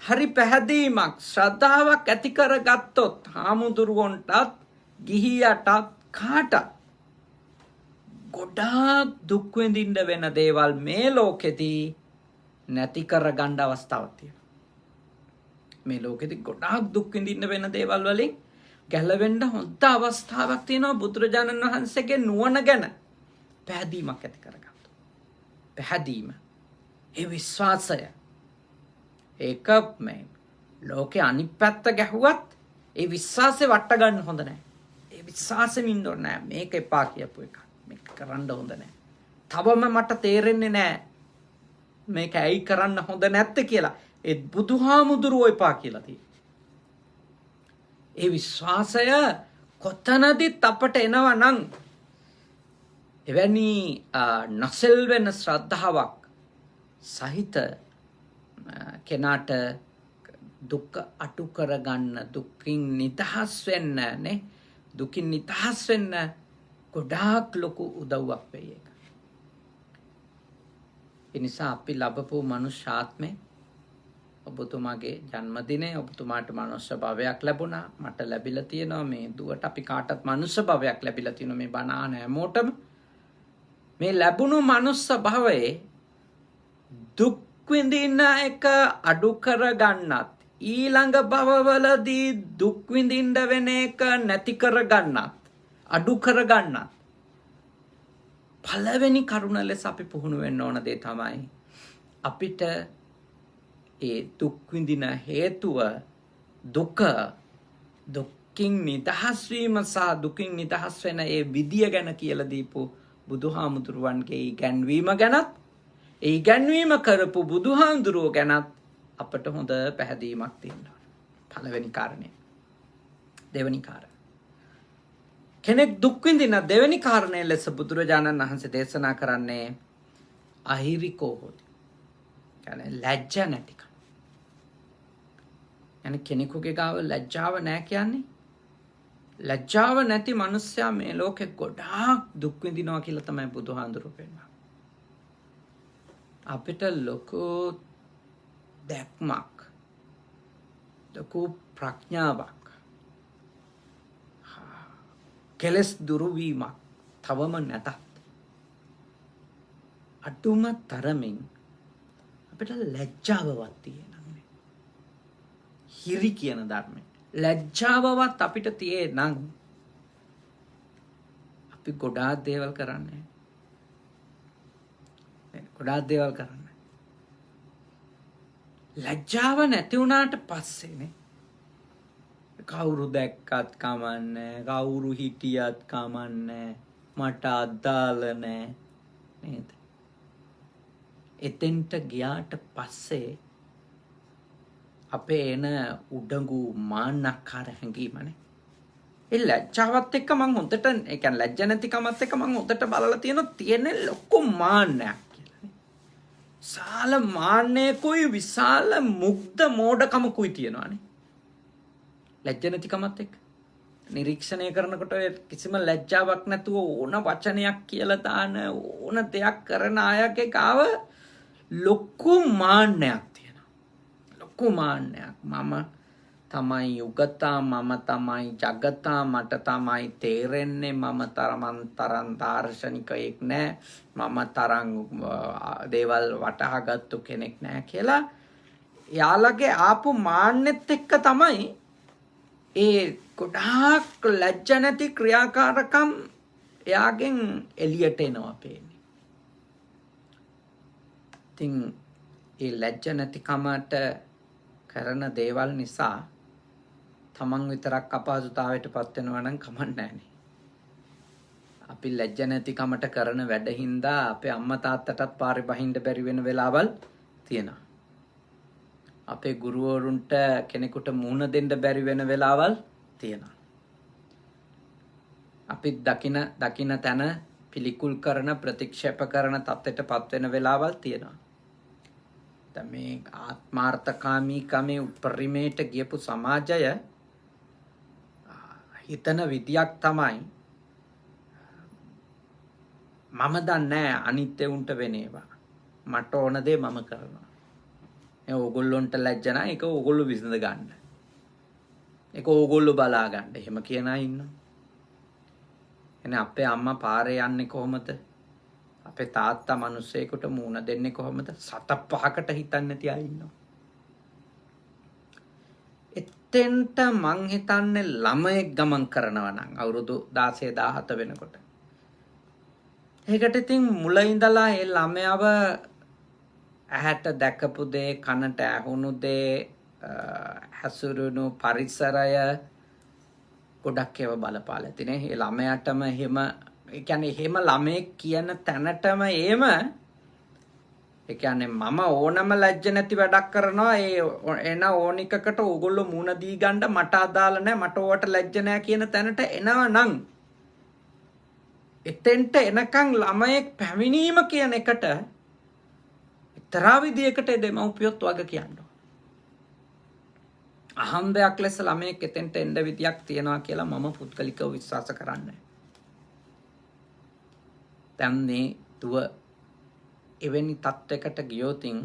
හරි පැහැදීමක් ශ්‍රද්ධාවක් ඇති කරගත්තොත් හාමුදුරුවන්ටත් ගිහියටත් කාටත් ගොඩාක් දුක් විඳින්න වෙන දේවල් මේ ලෝකෙදී නැති කරගන්න අවස්ථාවක් තියෙනවා. මේ ලෝකෙදී ගොඩාක් දුක් විඳින්න වෙන දේවල් වලින් ගැලවෙන්න හොඳ අවස්ථාවක් තියෙනවා බුදුරජාණන් වහන්සේගේ නුවණ ගැන පැහැදීමක් ඇති කරගන්න. පැහැදීම, ඒ විශ්වාසය, ඒක මේ ලෝකේ අනිත් පැත්ත ගැහුවත් ඒ විශ්වාසය වට ගන්න හොඳ නැහැ. ඒ විශ්වාසෙම ඉන්න ඕනේ නැහැ. මේක එපා කියපු එක. මේක කරන්න හොඳ නැහැ. තවම මට තේරෙන්නේ නැහැ. මේක ඇයි කරන්න හොඳ නැත්තේ කියලා. ඒ බුදුහාමුදුරුවෝ එපා කියලා තියෙනවා. ඒ විශ්වාසය කොතනදිත් අපට එනවා නම් එවැනි නොසෙල් වෙන ශ්‍රද්ධාවක් සහිත කෙනාට දුක් අටු කරගන්න, දුකින් නිදහස් වෙන්න නේ, දුකින් නිදහස් වෙන්න ගොඩාක් ලොකු උදව්වක් වෙයි ඒක. ඒ නිසා අපි ලැබපු මනුෂ්‍යාත්මේ ඔබතුමාගේ ජන්මදිනේ ඔබතුමාට මනුෂ්‍ය භවයක් ලැබුණා, මට ලැබිලා තියෙනවා, මේ දුවට අපි කාටත් මනුෂ්‍ය භවයක් ලැබිලා තියෙනවා. මේ බණ අහන හැමෝටම මේ ලැබුණු මනුෂ්‍ය භවයේ දුක් විඳින එක අඩු කරගන්නත්, ඊළඟ භවවලදී දුක් විඳින්න වෙන එක නැති කරගන්නත්, අඩු කරගන්නත් පළවෙනි කරුණ ලෙස අපි පුහුණු වෙන්න ඕන දේ තමයි අපිට ඒ දුක් විඳින හේතුව දුකින් නිදහස් වීම සහ දුකින් නිදහස් වෙන ඒ විදිය ගැන කියලා දීපු බුදුහාමුදුරුවන්ගේ ඉගැන්වීම ගැනත්, ඒ ඉගැන්වීම කරපු බුදුහාමුදුරුවෝ ගැනත් අපට හොඳ පැහැදීමක් තියෙනවා. පළවෙනි කාරණය. දෙවෙනි කාරණය. කෙනෙක් දුක් විඳින දෙවෙනි කාරණය ලෙස බුදුරජාණන් වහන්සේ දේශනා කරන්නේ අහිරිකෝ හොති. කියන්නේ ලැජ්ජ නැතිකම. يعني කෙනෙකුගේ ගාව ලැජ්ජාව නැහැ කියන්නේ ලැජ්ජාව නැති මිනිස්සයා මේ ලෝකෙ ගොඩාක් දුක් විඳිනවා කියලා තමයි බුදුහාඳුරු පෙන්නන්නේ. අපිට ලොකු දැක්මක්, ලොකු ප්‍රඥාවක්, කෙලස් දුරු වීමක් තවම නැතත් අඩුම තරමින් අපිට ලැජ්ජාවවත් තියෙනවා. හිරි කියන ධර්මය ලැජ්ජාවවත් අපිට තියේ නම් අපි ගොඩාක් දේවල් කරන්නේ. ගොඩාක් දේවල් කරන්නේ. ලැජ්ජාව නැති වුණාට පස්සේනේ කවුරු දැක්කත් කමන්නේ, කවුරු හිටියත් කමන්නේ, මට අදාළ නැහැ නේද? එතෙන්ට ගියාට පස්සේ අපේ එන උඩඟු මාන්නකාර හැඟීමනේ. ඒ ලැජ්ජාවත් එක්ක මම හොඳට, ඒ කියන්නේ ලැජ්ජ නැතිකමත් එක්ක මම හොඳට බලලා තියෙන ලොකු මාන්නයක් කියලානේ. විශාල මාන්නයකුයි විශාල මුග්ධ මෝඩකමකුයි තියෙනවානේ. ලැජ්ජ නැතිකමත් එක්ක නිරීක්ෂණය කරනකොට කිසිම ලැජ්ජාවක් නැතුව ඕන වචනයක් කියලා දාන, ඕන දෙයක් කරන අයගේ ගාව ලොකු මාන්නයක් තියෙනවා. ලොකු මාන්නයක්. මම තමයි යුගතා, මම තමයි ජගතා, මට තමයි තේරෙන්නේ, මම තරම් දාර්ශනිකයෙක් නෑ, මම තරම් දේවල් වටහාගත්තු කෙනෙක් නෑ කියලා යාළගේ ආපු මාන්නෙත් එක්ක තමයි ඒ ගොඩාක් ලැජ්ජ නැති ක්‍රියාකාරකම් එයාගෙන් එළියට එනවා පේන්නේ. ඉතින් ඒ ලැජ්ජ නැතිකමට කරන දේවල් නිසා තමන් විතරක් අපහසුතාවයට පත් වෙනවා නම් කමක් නැහැනේ. අපි ලැජ්ජ නැතිකමට කරන වැඩ හින්දා අපේ අම්මා තාත්තටත් පාරේ බහින්න බැරි වෙන වෙලාවල් තියෙනවා. අපේ ගුරුවරුන්ට කෙනෙකුට මුහුණ දෙන්න බැරි වෙන වෙලාවල් තියෙනවා. අපි දකින තැන පිළිකුල් කරන, ප්‍රතික්ෂේප කරන තත්ත්වයට පත් වෙන වෙලාවල් තියෙනවා. දැන් මේ ආත්මාර්ථකාමීකමේ උපරිමයට ගියපු සමාජය හිතන විදියක් තමයි මම දන්නේ අනිත් උන්ට වෙන ඒවා. මට ඕන දේ මම කරනවා. ඒ ඕගොල්ලොන්ට ලැජ්ජ නැහැ. ඒක ඕගොල්ලෝ විසඳ ගන්න. ඒක ඕගොල්ලෝ බලා ගන්න. එහෙම කියන අය ඉන්නවා. එනේ අපේ අම්මා පාරේ යන්නේ කොහොමද? අපේ තාත්තා මිනිස්සෙකුට මූණ දෙන්නේ කොහොමද? සත පහකට හිතන්නේ නැති අය ඉන්නවා. එතෙන්ට මං හිතන්නේ ළමයෙක් ගමන් කරනවා නම් අවුරුදු 16 17 වෙනකොට. ඒකට ඉතින් මුල ඉඳලා ඒ ළමයාව ඇහැට දැකපු දේ, කනට ඇහුණු දේ, හැසුරුණු පරිසරය ගොඩක් ඒවා බලපාලා තිනේ. ඒ ළමයාටම එහෙම, ඒ කියන්නේ එහෙම ළමයෙක් කියන තැනටම එහෙම, ඒ කියන්නේ මම ඕනම ලැජ්ජ නැති වැඩක් කරනවා, ඒ එන ඕනිකකට ඕගොල්ලෝ මුණ දී ගන්න මට අදාළ නැහැ, මට ඕවට ලැජ්ජ නැහැ කියන තැනට එනවා නම් එතෙන්ට එනකන් ළමයෙක් පැමිණීම කියන එකට එක්තරා විදියකට දෙමව්පියොත් වග කියනවා. අහම්බයක් ලෙස ළමයෙක් එතෙන්ට එන්න විදියක් තියනවා කියලා මම පුද්ගලිකව විශ්වාස කරන්නේ. දැන් මේ දුව එවැනි තත්වයකට ගියොතින්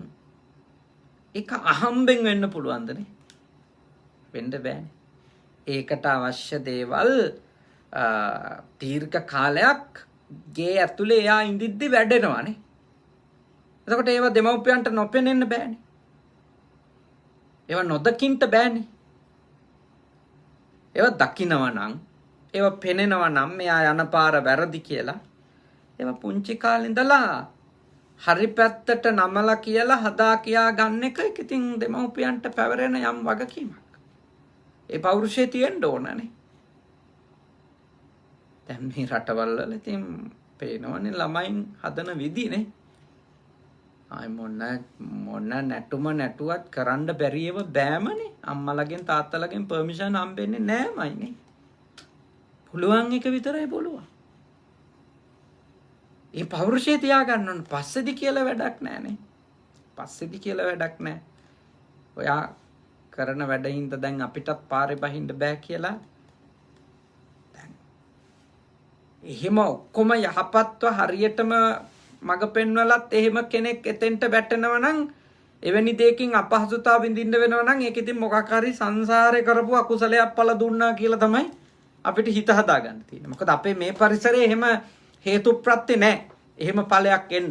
ඒක අහම්බෙන් වෙන්න පුළුවන්දනේ? වෙන්න බෑනේ. ඒකට අවශ්‍ය දේවල් දීර්ඝ කාලයක් ගේ ඇතුලේ එයා ඉඳිද්දි වැඩෙනවානේ. එතකොට ඒවා දෙමව්පියන්ට නොපෙනෙන්න බෑනේ. ඒවා නොදකින්ට බෑනේ. ඒවා දකිනවා නම්, ඒවා පෙනෙනවා නම් මෙයා යන පාර වැරදි කියලා, ඒවා පුංචි කාලේ ඉඳලා හරි පැත්තට නමලා කියලා හදා කියා ගන්න එක ඉතින් දෙමව්පියන්ට පැවරෙන යම් වගකීමක්. ඒ පෞරුෂය තියෙන්න ඕනනේ. දැන් මේ රටවල් වල ඉතින් පේනවනේ ළමයින් හදන විදිනේ. ආයි මොන නැටුම නැටුවත් කරන්න බැරියව බෑමනේ. අම්මලගෙන් තාත්තලගෙන් පර්මිෂන් හම්බෙන්නේ නෑමයිනේ. පුළුවන් එක විතරයි පුළුවන්. ඒ පෞරුෂය තියාගන්න ඕන. පස්සේදි කියලා වැඩක් නෑනේ. පස්සේදි කියලා වැඩක් නෑ. ඔයා කරන වැඩින්ද දැන් අපිටත් පාරේ බහින්න බෑ කියලා. දැන් එහෙම ඔක්කොම යහපත්ව හරියටම මග පෙන්වලත් එහෙම කෙනෙක් එතෙන්ට වැටෙනවා නම්, එවැනි දෙයකින් අපහසුතාව විඳින්න වෙනවා නම්, ඒක ඉතින් මොකක් හරි සංසාරේ කරපු අකුසලයක් පළ දුන්නා කියලා තමයි අපිට හිත හදාගන්න තියෙන්නේ. මොකද අපේ මේ පරිසරයේ එහෙම හේතු ප්‍රත්‍ය නැහැ. එහෙම ඵලයක් එන්න.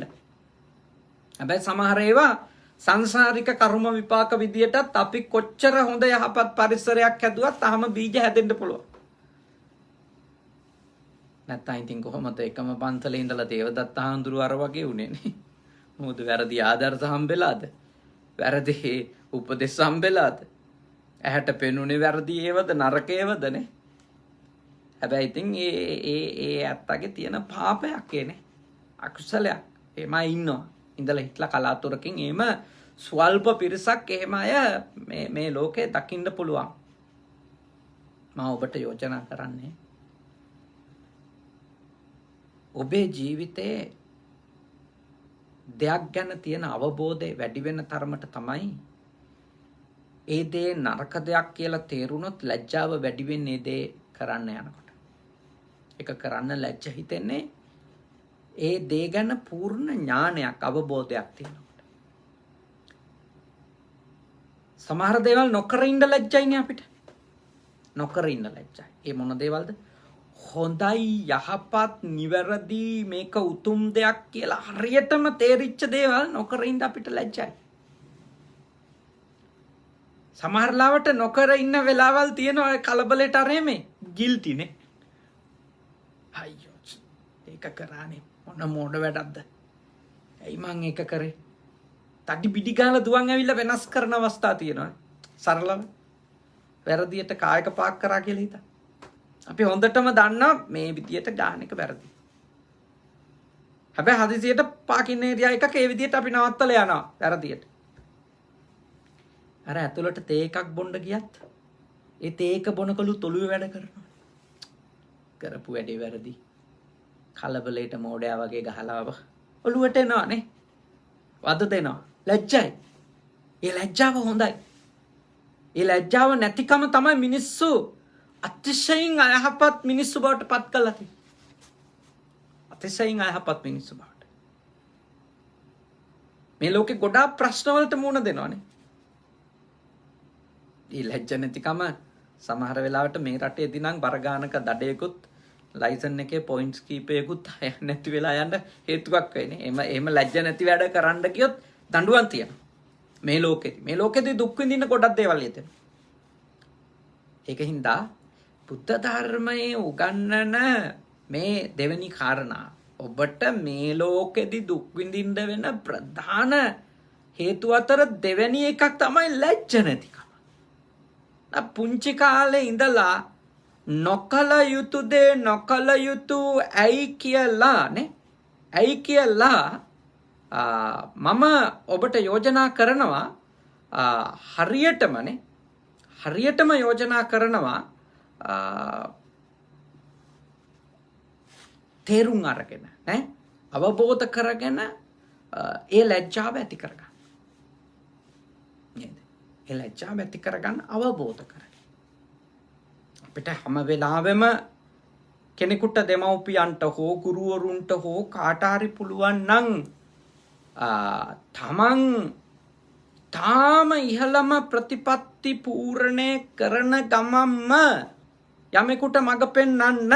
හැබැයි සමහර ඒවා සංසාරික කර්ම විපාක විදියටත් අපි කොච්චර හොඳ යහපත් පරිසරයක් හැදුවත් තාම බීජ හැදෙන්න පුළුවන්. නැත්නම් ඉතින් කොහොමද එකම පන්සලේ ඉඳලා දේවදත්ත හාමුදුරුව අර වගේ උනේ නේ. මොකද වැරදි ආදර්ශ හම්බෙලාද? වැරදි උපදෙස් හම්බෙලාද? ඇහැට පෙනුනේ වැරදි ඒවද නරක ඒවදනේ. හැබැයි ඉතින් ඒ ඇත්තගේ තියෙන පාපයක් ඒනේ. අකුසලයක්. එමයි ඉන්නවා. ඉඳලා හිටලා කලාතුරකින් එහෙම ස්වල්ප පිරිසක් එහෙම අය මේ ලෝකේ දකින්න පුළුවන්. මම ඔබට යෝජනා කරන්නේ ඔබේ ජීවිතයේ දෙයක් ගැන තියෙන අවබෝධය වැඩි වෙන තරමට තමයි ඒ දේ නරක දෙයක් කියලා තේරුනොත් ලැජ්ජාව වැඩි වෙන්නේ ඒ දේ කරන්න යනකොට. ඒක කරන්න ලැජ්ජ හිතෙන්නේ ඒ දේ ගැන පූර්ණ ඥානයක් අවබෝධයක් තියෙනකොට. සමහර දේවල් නොකර ඉන්න ලැජ්ජයිනේ අපිට. නොකර ඉන්න ලැජ්ජයි. ඒ මොන දේවල්ද? හොඳයි, යහපත්, නිවැරදි, මේක උතුම් දෙයක් කියලා හරියටම තේරිච්ච දේවල් නොකර ඉන්න අපිට ලැජ්ජයි. සමහර ලාවට නොකර ඉන්න වෙලාවල් තියෙනවා කලබලෙට අරෙමේ ගිල්ටිනේ. අයියෝ ඒක කරානේ මොන මොඩ වැඩක්ද? ඇයි මං ඒක කරේ? තඩි පිටි ගාලා දුවන් ඇවිල්ලා වෙනස් කරන අවස්ථා තියෙනවා. සරලව වැරදියට කායක පාක් කරා කියලා හිතා. අපි හොඳටම දන්නවා මේ විදියට ගාන එක වැරදි. හැබැයි හදිසියට පාකින් ඒරියා එකක ඒ විදියට අපි නවත්තලා යනවා වැරදියට. අර ඇතුළට තේ එකක් බොන්න ගියත් ඒ තේ එක බොනකලු තොලුවේ වැඩ කරනවා. කරපු වැඩේ වැරදි. කලබලයට මෝඩයා වගේ ගහලා ඔළුවට එනවානේ. වද දෙනවා. ලැජ්ජයි. ඒ ලැජ්ජාව හොඳයි. ඒ ලැජ්ජාව නැතිකම තමයි මිනිස්සු අතිශයින් අයහපත් මිනිස්සු බවට පත් කළා තියෙන්නේ. අතිශයින් අයහපත් මිනිස්සු බවට. මේ ලෝකේ ගොඩාක් ප්‍රශ්න වලට මුහුණ දෙනවානේ. ඒ ලැජ්ජ නැතිකම සමහර වෙලාවට මේ රටේදී නම් බර ගානක දඩයකුත් ලයිසන් එකේ පොයින්ට්ස් කීපයකුත් නැති වෙලා යන්න හේතුවක් වෙන්නේ. එහෙම ලැජ්ජ නැති වැඩ කරන්න ගියොත් දඬුවම් තියෙනවා. මේ ලෝකෙදී දුක් විඳින්න ගොඩක් දේවල් හිතෙනවා. ඒකින්ද බුද්ධ ධර්මයේ උගන්වන මේ දෙවෙනි කාරණා ඔබට මේ ලෝකෙදී දුක් විඳින්න වෙන ප්‍රධාන හේතු අතර දෙවෙනි එකක් තමයි ලැජ්ජ නැතිකම. පුංචි කාලේ ඉඳලා නොකල යුතු දේ නොකල යුතු ඇයි කියලා මම ඔබට යෝජනා කරනවා හරියටම යෝජනා කරනවා තේරුම් අරගෙන අවබෝධ කරගෙන ඒ ලැජ්ජාව ඇති කරගන්න. නේද? ඒ ලැජ්ජාව ඇති කරගන්න අවබෝධ කරගන්න. අපිට හැම වෙලාවෙම කෙනෙකුට දෙමව්පියන්ට හෝ ගුරුවරුන්ට හෝ කාට හරි පුළුවන් නම් තමන් තාම ඉහළම ප්‍රතිපත්ති පූර්ණේ කරන ගමම්ම යමෙකුට මඟ පෙන්වන්න.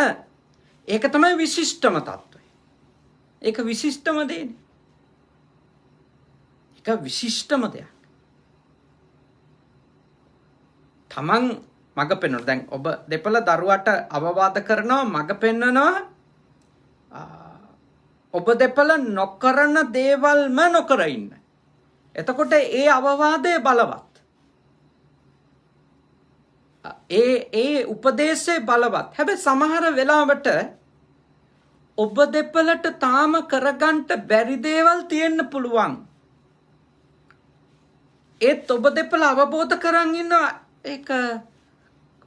ඒක තමයි විශිෂ්ටම තත්ත්වය. ඒක විශිෂ්ටම දෙන්නේ. ඒක විශිෂ්ටම දෙයක්. තමන් මඟ පෙන්වනවා. දැන් ඔබ දෙපළ දරුවට අවවාද කරනවා, මඟ පෙන්වනවා. ඔබ දෙපළ නොකරන දේවල්ම නොකර ඉන්න. එතකොට ඒ අවවාදය බලවත්. ඒ උපදේශය බලවත්. හැබැයි සමහර වෙලාවට ඔබ දෙපළට තාම කරගන්න බැරි දේවල් තියෙන්න පුළුවන්. ඒත් ඔබ දෙපළ අවබෝධ කරන් ඉන්නවා ඒක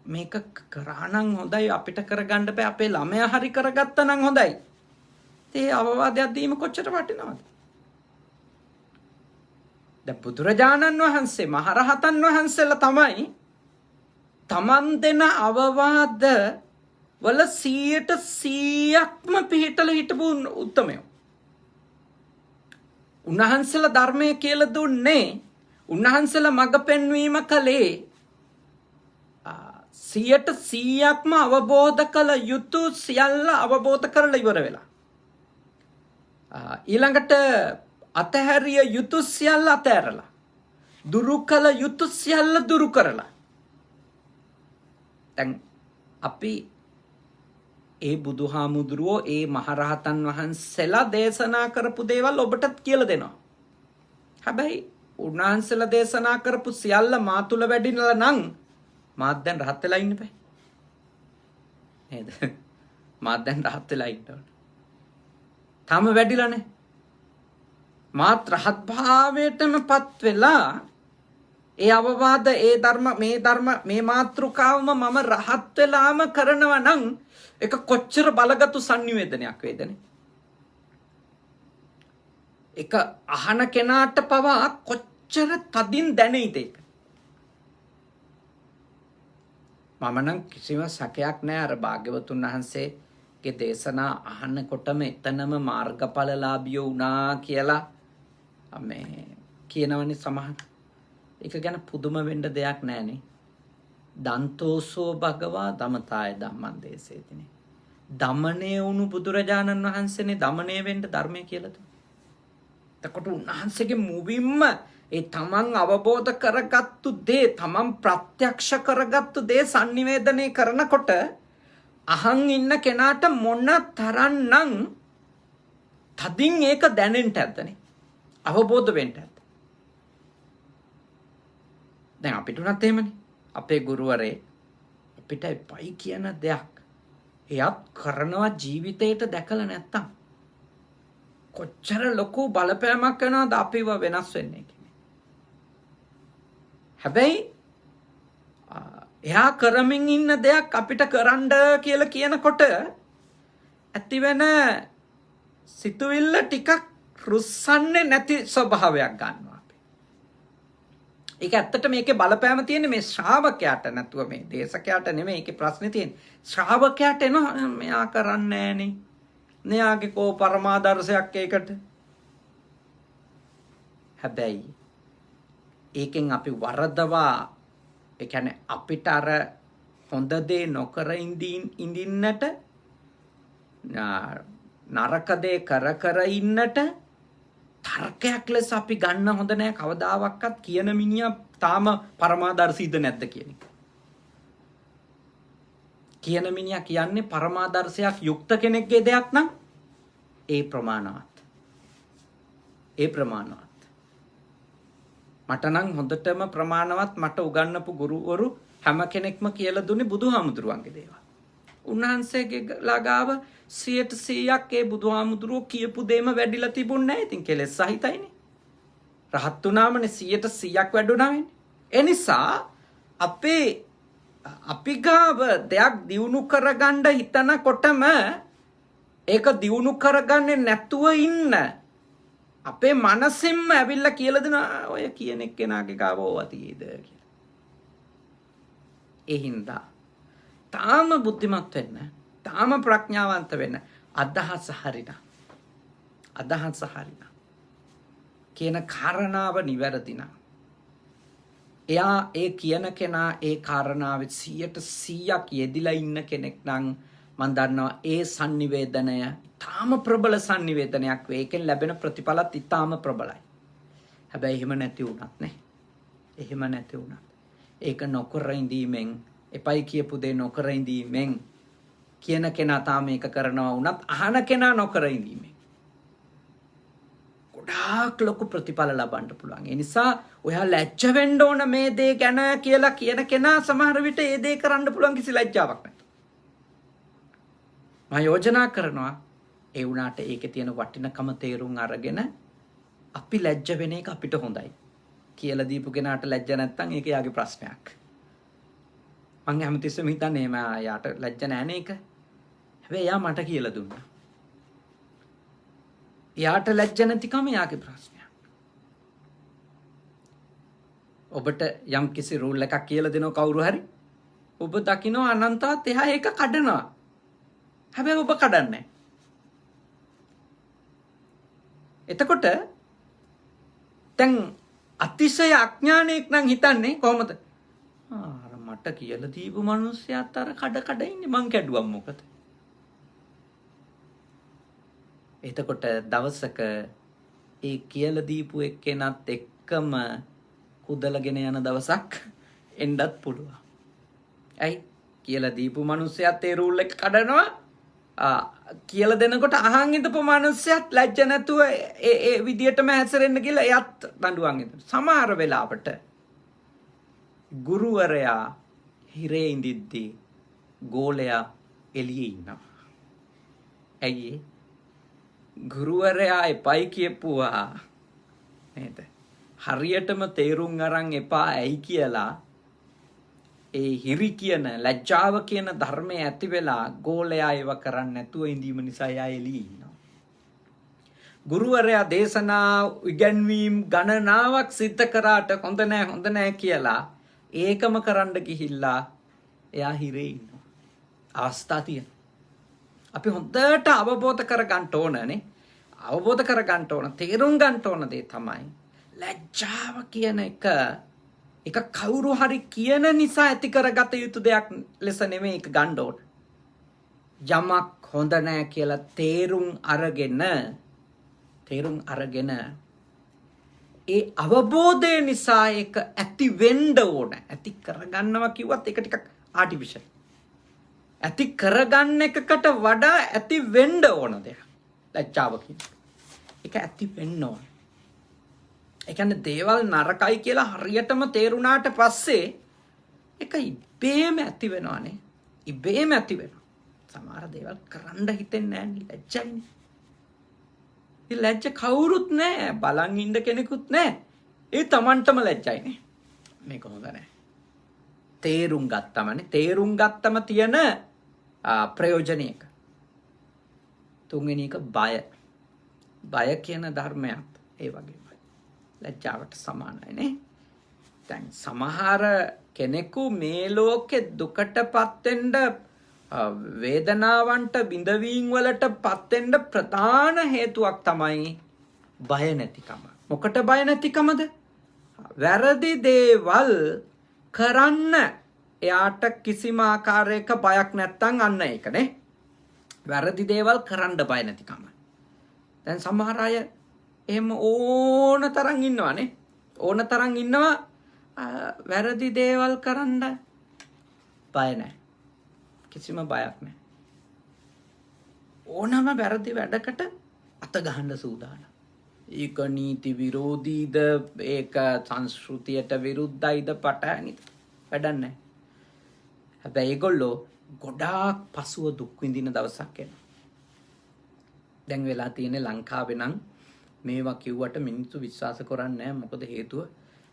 මේක කරා නම් හොඳයි, අපිට කරගන්න බෑ, අපේ ළමයා හරි කරගත්තා නම් හොඳයි. ඒ අවවාදයක් දීම කොච්චර වටිනවද? දැන් බුදුරජාණන් වහන්සේ මහරහතන් වහන්සේලා තමයි තමන් දෙන අවවාද වල 100%ක්ම පිළිතල හිටපු උත්තමයෝ. උන්වහන්සේලා ධර්මයේ කියලා දුන්නේ, උන්වහන්සේලා මඟ පෙන්වීම කලේ 100%ක්ම අවබෝධ කළ යුතු සියල්ල අවබෝධ කරලා ඉවර වෙලා. ඊළඟට අතහැරිය යුතු සියල්ල අතහැරලා. දුරු කළ යුතු සියල්ල දුරු කරලා. දැන් අපි ඒ බුදුහාමුදුරුවෝ ඒ මහරහතන් වහන්සේලා දේශනා කරපු දේවල් ඔබටත් කියලා දෙනවා. හැබැයි උන්වහන්සේලා දේශනා කරපු සියල්ල මා තුල වැඩිනලා නම් මාත් දැන් රහත් වෙලා ඉන්න බෑ. නේද? මාත් දැන් රහත් වෙලා ඉන්න ඕනේ. තාම වැඩිලා නැහැ. මාත් රහත් භාවයටමපත් වෙලා ඒ අවවාද ඒ ධර්ම මේ මාතෘකාවම මම රහත් වෙලාම කරනවා නම් ඒක කොච්චර බලගත්ු සංනිවේදනයක් වේදනේ. ඒක අහන කෙනාට පවා කොච්චර තදින් දැනෙයිද ඒක. මම නම් කිසිම සැකයක් නැහැ අර භාග්‍යවතුන් වහන්සේගේ දේශනා අහනකොටම එතනම මාර්ගඵලලාභියෝ වුණා කියලා මේ කියනවනේ සමහර. ඒක ගැන පුදුම වෙන්න දෙයක් නැහනේ. දන්තෝසෝ භගවා දමතාය ධම්මං දේශේතිනේ. දමණය වුණු බුදුරජාණන් වහන්සේනේ දමණය වෙන්න ධර්මය කියලා දුන්නා. එතකොට උන්වහන්සේගේ මුවින්ම ඒ තමන් අවබෝධ කරගත්තු දේ, තමන් ප්‍රත්‍යක්ෂ කරගත්තු දේ sannivedanaya කරනකොට අහන් ඉන්න කෙනාට මොන තරම්නම් තදින් ඒක දැනෙන්න ඇද්දනේ. අවබෝධ වෙන්න ඇද්ද. දැන් අපිට උනත් එහෙමනේ. අපේ ගුරුවරේ අපිට පයි කියන දෙයක් එයත් කරනවා ජීවිතේට දැකලා නැත්තම් කොච්චර ලොකු බලපෑමක් කරනවද අපිව වෙනස් වෙන්නේ කියන්නේ. හැබැයි එයා කරමින් ඉන්න දෙයක් අපිට කරන්න කියලා කියනකොට ඇතිවෙන සිතුවිල්ල ටිකක් රුස්සන්නේ නැති ස්වභාවයක් ගන්නවා අපි. ඒක ඇත්තට මේකේ බලපෑම තියෙන්නේ මේ ශ්‍රාවකයාට නැතුව මේ දේශකයාට නෙමෙයි. ඒකේ ප්‍රශ්නේ තියෙන්නේ ශ්‍රාවකයාට එනවා මෙයා කරන්නේ නැහනේ. මෙයාගේ කෝ පරමාදර්ශයක් ඒකට. හැබැයි ඒකෙන් අපි වරදවා ඒ කියන්නේ අපිට අර හොඳ දේ නොකර ඉඳින්නට නරක දේ කර ඉන්නට තර්කයක් ලෙස අපි ගන්න හොඳ නෑ. කවදාවත් කියන මිනිහා තාම පරමාදර්ශීද නැද්ද කියන එක. කියන මිනිහා කියන්නේ පරමාදර්ශයක් යුක්ත කෙනෙක්ගේ දෙයක් නම් ඒ ප්‍රමාණවත්. මට නම් හොඳටම ප්‍රමාණවත් මට උගන්වපු ගුරුවරු හැම කෙනෙක්ම කියලා දුන්නේ බුදුහාමුදුරුවන්ගේ දේවල්. උන්වහන්සේගේ ළඟාව 100% ඒ බුදුහාමුදුරුවෝ කියපු දේම වැඩිලා තිබුණ නැහැ. ඉතින් කෙලෙස් සහිතයිනේ. රහත් වුණාමනේ 100% වැඩුණානේ. ඒ නිසා අපි ගාව දෙයක් දියුණු කරගන්න හිතනකොටම ඒක දියුණු කරගන්නේ නැතුව ඉන්න අපේ මනසින්ම ඇවිල්ලා කියලා දෙන ඔය කියන එක්කෙනාගේ ගාව ඕවා තියෙද කියලා. ඒ හින්දා තාම බුද්ධිමත් වෙන්න, තාම ප්‍රඥාවන්ත වෙන්න අදහස හරිනා කියන කාරණාව නිවැරදි නම් එයා ඒ කියන කෙනා ඒ කාරණාවෙ 100% යෙදිලා ඉන්න කෙනෙක් නම් මම දන්නවා ඒ sannivedanaය ඊටාම ප්‍රබල sannivedanaයක් වේ. ඒකෙන් ලැබෙන ප්‍රතිඵලත් ඊටාම ප්‍රබලයි. හැබැයි එහෙම නැති වුණත් ඒක නොකර ඉඳීමෙන් එපයි කියපු දේ නොකර ඉඳීමෙන් කියන කෙනා තාම මේක කරනවා වුණත් අහන කෙනා නොකර ඉඳීමෙන් ගොඩාක් ලොකු ප්‍රතිඵල ලබන්න පුළුවන්. ඒ නිසා ඔයා ලැජ්ජ වෙන්න ඕන මේ දේ ගැන කියලා කියන කෙනා සමහර විට ඒ දේ කරන්න පුළුවන් කිසි ලැජ්ජාවක් නැහැ. මම යෝජනා කරනවා ඒ වුණාට ඒකේ තියෙන වටිනකම තේරුම් අරගෙන අපි ලැජ්ජ වෙන එක අපිට හොඳයි. කියලා දීපු කෙනාට ලැජ්ජ නැත්තම් ඒක යාගේ ප්‍රශ්නයක්. මම හැමතිස්සෙම හිතන්නේ එහෙම යාට ලැජ්ජ නැහැ ඒක. හැබැයි යා මට කියලා දුන්නා. යාට ලැජ්ජ නැතිකම යාගේ ප්‍රශ්නයක්. ඔබට යම් කිසි රූල් එකක් කියලා දෙනවා කවුරු හරි. ඔබ දකිනවා අනන්තවත් එහා ඒක කඩනවා. හැබැයි ඔබ කඩන්නේ. එතකොට දැන් අතිශය අඥානයක් නම් හිතන්නේ කොහොමද? අර මට කියලා දීපු මිනිස්සයාත් අර කඩ ඉන්නේ මං කැඩුවා මොකද? එතකොට දවසක ඒ කියලා දීපු එක්කෙනත් එක්කම කුදලගෙන යන දවසක් එන්නත් පුළුවන්. ඇයි? කියලා දීපු මිනිස්සයාත් ඒ රූල් එක කඩනවා. කියලා දෙනකොට අහන් ඉඳපු මිනිස්සයාත් ලැජ්ජ නැතුව ඒ විදියටම හැසිරෙන්න කියලා එයත් දඬුවම් දෙනවා. සමහර වෙලාවට ගුරුවරයා හිරේ ඉඳිද්දී ගෝලයා එළියේ ඉන්නවා. ඇයි? ගුරුවරයා එපයි කියපුවා නේද? හරියටම තේරුම් අරන් එපා ඇයි කියලා ඒ හිරි කියන ලැජ්ජාව කියන ධර්මය ඇති වෙලා ගෝලයා ඒව කරන්නේ නැතුව ඉඳීම නිසා එයා එළියේ ඉන්නවා. ගුරුවරයා දේශනා ඉගැන්වීම් ගණනාවක් සිද්ධ කරාට හොඳ නැහැ කියලා ඒකම කරන්න ගිහිල්ලා එයා හිරේ ඉන්නවා. අවස්ථා තියෙනවා. අපි හොඳට අවබෝධ කරගන්න ඕනනේ. අවබෝධ කරගන්න ඕන, තේරුම් ගන්න ඕන දේ තමයි ලැජ්ජාව කියන එක කවුරු හරි කියන නිසා ඇති කරගත යුතු දෙයක් ලෙස නෙමෙයි ඒක ගන්න ඕන. යමක් හොඳ නැහැ කියලා තේරුම් අරගෙන ඒ අවබෝධය නිසා ඒක ඇති වෙන්න ඕන. ඇති කරගන්නවා කිව්වත් ඒක ටිකක් ආටිෆිෂල්. ඇති කරගන්න එකකට වඩා ඇති වෙන්න ඕන දෙයක්. ලැජ්ජාව කියන්නේ. ඒක ඇති වෙන්න ඕන. ඒ කියන්නේ දේවල් නරකයි කියලා හරියටම තේරුණාට පස්සේ ඒක ඉබේම ඇති වෙනවානේ. ඉබේම ඇති වෙනවා. සමහර දේවල් කරන්න හිතෙන්නේ නැහැ ලැජ්ජයිනේ. ඒ ලැජ්ජ කවුරුත් නැහැ. බලන් ඉන්න කෙනෙකුත් නැහැ. ඒ Tamanටම ලැජ්ජයිනේ. මේක හොඳ නැහැ. තේරුම් ගත්තම තියෙන ප්‍රයෝජනයක. තුන්වෙනි එක බය කියන ධර්මයක් ඒ වගේමයි. ලැජ්ජාවට සමානයි නේ. දැන් සමහර කෙනෙකු මේ ලෝකේ දුකටපත් වෙන්න වේදනාවන්ට විඳවීම් වලටපත් වෙන්න ප්‍රධාන හේතුවක් තමයි බය නැතිකම. මොකට බය නැතිකමද? වැරදි දේවල් කරන්න එයාට කිසිම ආකාරයක බයක් නැත්තම් අන්න ඒකනේ. වැරදි දේවල් කරන්න බය නැතිකම. දැන් සමහර අය එහෙම ඕන තරම් ඉන්නවනේ. ඕන තරම් ඉන්නවා වැරදි දේවල් කරන්න බය නැහැ. කිසිම බයක් නැහැ. ඕනම වැරදි වැඩකට අත ගහන්න සූදානම්. ඒක නීති විරෝධීද, ඒක සංස්කෘතියට විරුද්ධයිද, පටහැනිද වැඩක් නැහැ. හැබැයි ඒගොල්ලෝ ගොඩාක් පසුව දුක් විඳින දවසක් එනවා. දැන් වෙලා තියෙන්නේ ලංකාවේ නම් මේවා කිව්වට මිනිස්සු විශ්වාස කරන්නේ නැහැ. මොකද හේතුව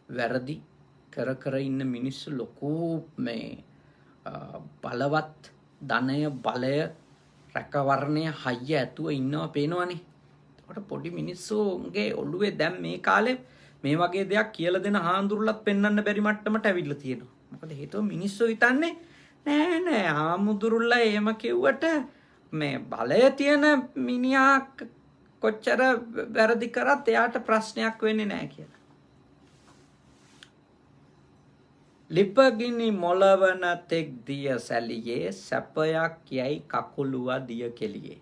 වැරදි කර කර ඉන්න මිනිස්සු ලොකු මේ බලවත් ධනය බලය රැකවරණය හයිය ඇතුව ඉන්නවා පේනවනේ. ඒකට පොඩි මිනිස්සුගේ ඔළුවේ දැන් මේ කාලේ මේ වගේ දෙයක් කියලා දෙන හාමුදුරුලත් පෙන්වන්න බැරි මට්ටමට ඇවිල්ලා තියෙනවා. මොකද හේතුව මිනිස්සු හිතන්නේ නෑ හාමුදුරුල්ලා එහෙම කිව්වට මේ බලය තියෙන මිනිහා කොච්චර වැරදි කරත් එයාට ප්‍රශ්නයක් වෙන්නේ නැහැ කියලා. ලිපගිනි මොළවන තෙක් දිය සැලියේ සැපයක් යයි කකුලුවා දිය කෙලියේ.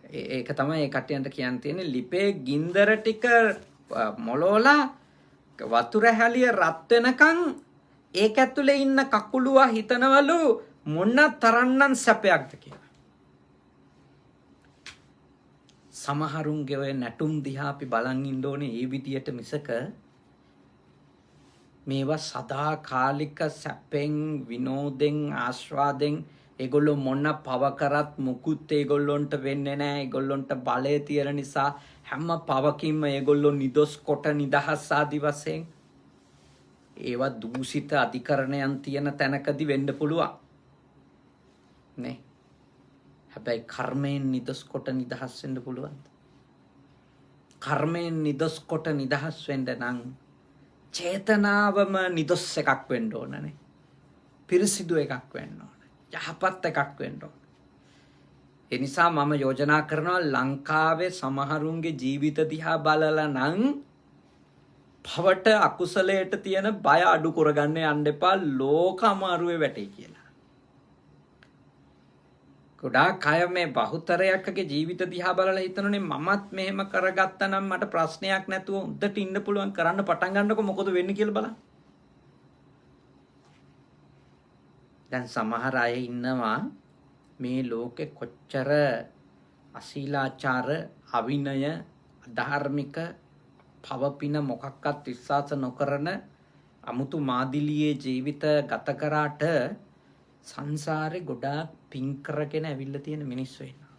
ඒක තමයි ඒ කට්ටියන්ට කියන්න තියෙන්නේ. ලිපේ ගින්දර ටික මොළවලා වතුර හැලිය රත් වෙනකන් ඒක ඇතුලේ ඉන්න කකුලුවා හිතනවලු මොන තරම්නම් සැපයක්ද කියලා. සමහරුන්ගේ ඔය නැටුම් දිහා අපි බලන් ඉන්න ඕනේ ඒ විදියට මිසක මේවා සදාකාලික සැපෙන් විනෝදෙන් ආස්වාදෙන් ඒගොල්ලෝ මොන පව කරත් මුකුත් ඒගොල්ලොන්ට වෙන්නේ නැහැ. ඒගොල්ලොන්ට බලය තියෙන නිසා හැම පවකින්ම ඒගොල්ලෝ නිදොස් කොට නිදහස් ආදි වශයෙන් ඒවා දූෂිත අධිකරණයන් තියෙන තැනකදී වෙන්න පුළුවන් නේ. හැබැයි කර්මයෙන් නිදොස් කොට නිදහස් වෙන්න පුළුවන්ද? කර්මයෙන් නිදොස් කොට නිදහස් වෙන්න නම් චේතනාවම නිදොස් එකක් වෙන්න ඕනනේ. පිරිසිදු එකක් වෙන්න ඕන. යහපත් එකක් වෙන්න ඕන. ඒ නිසා මම යෝජනා කරනවා ලංකාවේ සමහරුන්ගේ ජීවිත දිහා බලලා නම් පවට අකුසලයට තියෙන බය අඩු කරගන්න යන්න එපා. ලෝක අමාරුවේ වැටේ කියලා. ගොඩාක් අය මේ බහුතරයක්ගේ ජීවිත දිහා බලලා හිතනනේ මමත් මෙහෙම කරගත්තා නම් මට ප්‍රශ්නයක් නැතුව උඩට ඉන්න පුළුවන් කරන්න පටන් ගන්නකො මොකද වෙන්නේ කියලා බලන්න. දැන් සමහර අය ඉන්නවා මේ ලෝකෙ කොච්චර අශීලාචාර අවිනය ධාර්මික පවපින මොකක්වත් විශ්වාස නොකරන අමුතු මාදිලියේ ජීවිත ගත කරාට සංසාරේ ගොඩාක් පින් කරගෙන ඇවිල්ලා තියෙන මිනිස්සු ඉන්නවා.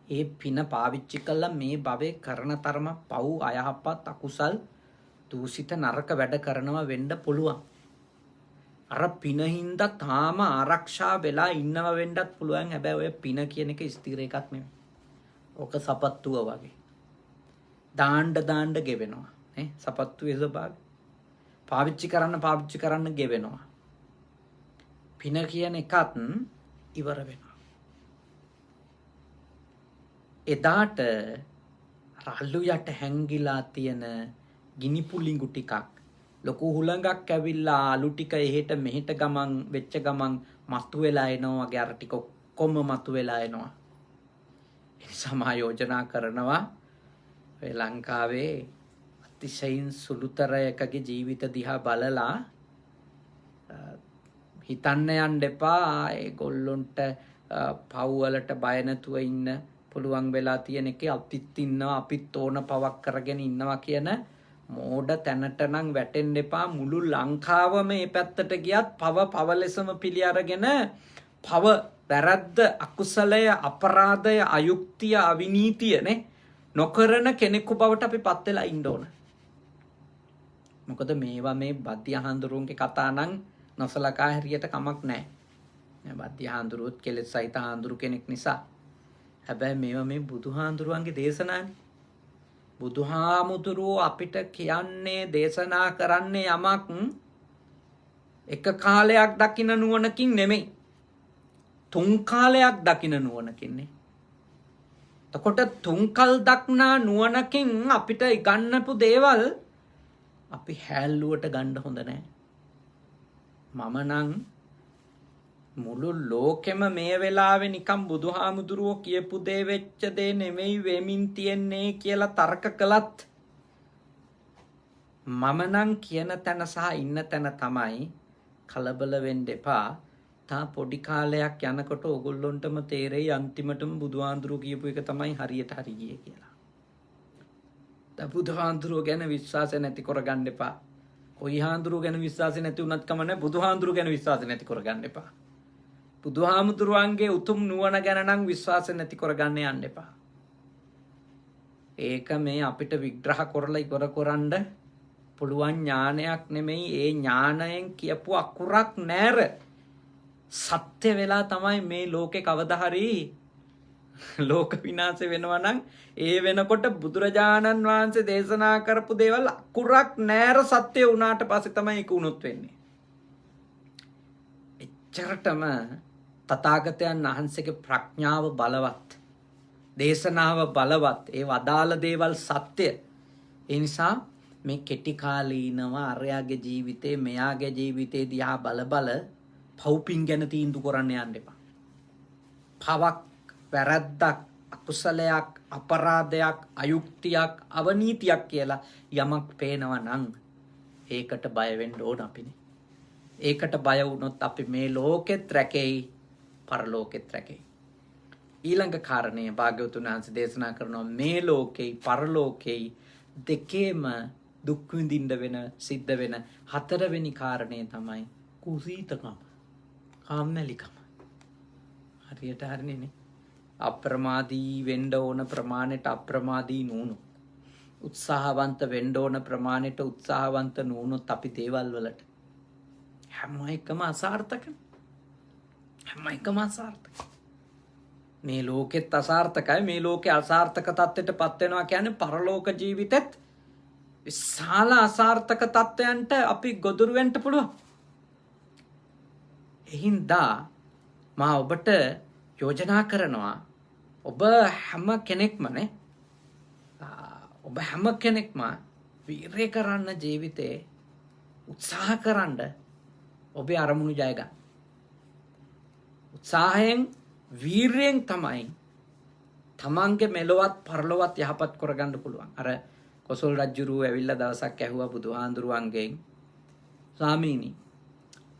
ඒ පින පාවිච්චි කළා මේ භවයේ කරන තරම පව් අයහපත් අකුසල් දූෂිත නරක වැඩ කරනවා වෙන්න පුළුවන්. අර පිනින්ද තාම ආරක්ෂා වෙලා ඉන්නව වෙන්නත් පුළුවන්. හැබැයි ඔය පින කියන එක ස්ථිර එකක් නෙමෙයි. ඕක සපත්තුව වගේ. දාන්න ගෙවෙනවා. නේ සපත්තුවේ ස්වභාවය. පාවිච්චි කරන්න ගෙවෙනවා. පින කියන එකත් ඉවර වෙනවා. එදාට රල්ලු යට හැංගිලා තියෙන ගිනි පුළිඟු ටිකක් ලොකු හුළඟක් ඇවිල්ලා අලු ටික එහෙට මෙහෙට ගමන් වෙච්ච ගමන් මතුවෙලා එනවා වගේ අර ටික ඔක්කොම මතුවෙලා එනවා. ඒ නිසා මා යෝජනා කරනවා ඔය ලංකාවේ අතිශයින් සුළුතරයකගේ ජීවිත දිහා බලලා හිතන්න යන්න එපා ඒගොල්ලොන්ට පව් වලට බය නැතුව ඉන්න පුළුවන් වෙලා තියෙන එකේ අපිත් ඉන්නවා අපිත් ඕන පවක් කරගෙන ඉන්නවා කියන මෝඩ තැනට නම් වැටෙන්න එපා. මුළු ලංකාවම මේ පැත්තට ගියත් පව ලෙසම පිළි අරගෙන පව වැරද්ද අකුසලය අපරාධය අයුක්තිය අවිනීතිය නේ නොකරන කෙනෙකු බවට අපි පත් වෙලා ඉන්න ඕන. මොකද මේවා මේ බද්දිය හාමුදුරුවන්ගේ කතා නම් නොසලකා හැරියට කමක් නැහැ. බද්දිය හාමුදුරුවොත් කෙලෙස් සහිත හාමුදුරු කෙනෙක් නිසා. හැබැයි මේවා මේ බුදුහාමුදුරුවන්ගේ දේශනානේ. බුදුහාමුදුරුවෝ අපිට කියන්නේ දේශනා කරන්නේ යමක් එක කාලයක් දකින්න නුවණකින් නෙමෙයි. 3 කාලයක් දකින්න නුවණකින්නේ. එතකොට 3 කල් දක්නා නුවණකින් අපිට ඉගන්නපු දේවල් අපි හැල්ලුවට ගන්න හොඳ නැහැ. මම නම් මුළු ලෝකෙම මේ වෙලාවේ නිකම් බුදුහාමුදුරුවෝ කියපු දේ වෙච්ච දේ නෙමෙයි වෙමින් තියන්නේ කියලා තර්ක කළත් මම නම් කියන තැන සහ ඉන්න තැන තමයි කලබල වෙන්න එපා. තා පොඩි කාලයක් යනකොට ඕගොල්ලොන්ටම තේරෙයි අන්තිමටම බුදුහාමුදුරුවෝ කියපු එක තමයි හරියට හරි ගියේ කියලා. දැන් බුදුහාමුදුරුවෝ ගැන විශ්වාසය නැති කරගන්න එපා. කොයි හාමුදුරුවෝ ගැන විශ්වාසය නැති වුණත් කම නැහැ. බුදුහාමුදුරුවෝ ගැන විශ්වාසය නැති කරගන්න එපා. බුදුහාමුදුරුවන්ගේ උතුම් නුවණ ගැන නම් විශ්වාස නැති කරගන්න යන්න එපා. ඒක මේ අපිට විග්‍රහ කරලා ඉවර කරන්න පුළුවන් ඥානයක් නෙමෙයි. ඒ ඥාණයෙන් කියපු අකුරක් නැර සත්‍ය වෙලා තමයි මේ ලෝකේ කවදා හරි ලෝක විනාශ වෙනවා නම් ඒ වෙනකොට බුදුරජාණන් වහන්සේ දේශනා කරපු දේවල් අකුරක් නැර සත්‍ය වුණාට පස්සේ තමයි ඒක උනොත් වෙන්නේ. එච්චරටම තථාගතයන් වහන්සේගේ ප්‍රඥාව බලවත්, දේශනාව බලවත්, ඒ වදාළ දේවල් සත්‍ය. ඒ නිසා මේ කෙටි කාලීනව අරයාගේ ජීවිතේ මෙයාගේ ජීවිතේ දිහා බල පව්පින් ගැන තීන්දුව කරන්න යන්න එපා. පවක්, වැරද්දක්, අකුසලයක්, අපරාධයක්, අයුක්තියක්, අවනීතියක් කියලා යමක් පේනවා නම් ඒකට බය වෙන්න ඕන අපිනේ. ඒකට බය වුණොත් අපි මේ ලෝකෙත් රැකෙයි, පරලෝකෙත් රැකෙයි. ඊළඟ කාරණය භාග්‍යවතුන් වහන්සේ දේශනා කරනවා මේ ලෝකෙයි පරලෝකෙයි දෙකේම දුක් විඳින්න වෙන සිද්ධ වෙන හතරවෙනි කාරණය තමයි කුසීතකම, කාමැලිකම. හරියට හරිනේ. අප්‍රමාදී වෙන්න ඕන ප්‍රමාණයට අප්‍රමාදී නුනොත්, උත්සාහවන්ත වෙන්න ඕන ප්‍රමාණයට උත්සාහවන්ත නුනොත් අපි දේවල් වලට හැම එකම අසාර්ථකයි. හැම එකම අසාර්ථකයි. මේ ලෝකෙත් අසාර්ථකයි. මේ ලෝකේ අසාර්ථක තත්ත්වයටපත් වෙනවා කියන්නේ පරලෝක ජීවිතෙත් විශාල අසාර්ථක තත්ත්වයන්ට අපි ගොදුරු වෙන්න පුළුවන්. එහින්දා මා ඔබට යෝජනා කරනවා ඔබ හැම කෙනෙක්ම වීරය කරන්න ජීවිතේ උත්සාහ කරන්න ඔබේ අරමුණු ජය ගන්න. උත්සාහයෙන් වීරයෙන් තමයි තමන්ගේ මෙලොවත් පරලොවත් යහපත් කරගන්න පුළුවන්. අර කොසල් රජුරුව ඇවිල්ලා දවසක් ඇහුවා බුදුහාඳුරුවන්ගෙන්, ස්වාමීනි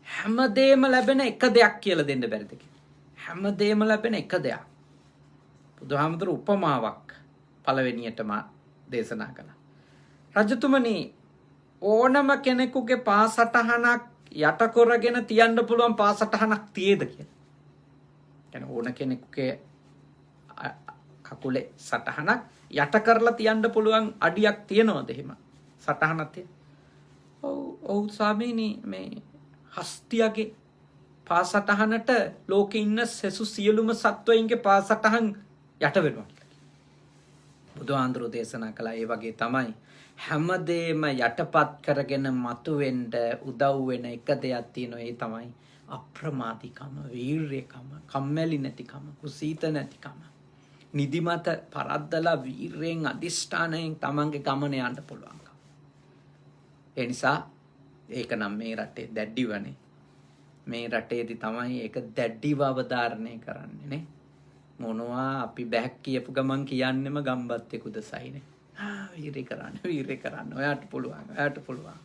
හැමදේම ලැබෙන එක දෙයක් කියලා දෙන්න බැරිද කියලා. හැමදේම ලැබෙන එක දෙයක්. බුදුහාමුදුරු උපමාවක් පළවෙනියටම දේශනා කළා. රජතුමනි, ඕනම කෙනෙකුගේ පාසටහනක් යට කරගෙන තියන්න පුළුවන් පාසටහනක් තියේද කියලා. කියන්නේ ඕන කෙනෙකුගේ කකුලේ සටහනක් යට කරලා තියන්න පුළුවන් අඩියක් තියනවද එහෙම සටහනක් තියෙන? ඔව් ස්වාමීනි, මේ හස්තියගේ පාසටහනට ලෝකේ ඉන්න සෙසු සියලුම සත්වයින්ගේ පාසටහන් යට වෙනවා කියලා. බුදුහාඳුරෝ දේශනා කළා ඒ වගේ තමයි හැමදේම යටපත් කරගෙන මතුවෙන්න උදව් වෙන එක දෙයක් තියෙනවා. ඒ තමයි අප්‍රමාදීකම, වීර්යකම, කම්මැලි නැතිකම, කුසීත නැතිකම. නිදිමත පරද්දලා වීරයෙන් අදිෂ්ඨානයෙන් තමන්ගේ ගමන යන්න පුළුවන්කම. ඒ නිසා ඒක නම් මේ රටේ දැඩිවනේ. මේ රටේදී තමයි ඒක දැඩිව අවධාරණය කරන්නේ නේ. මොනවා අපි බැක් කියපු ගමන් කියන්නෙම ගම්බත්තේ කුදසයිනේ. වීරය කරන්න. ඔයාට පුළුවන්.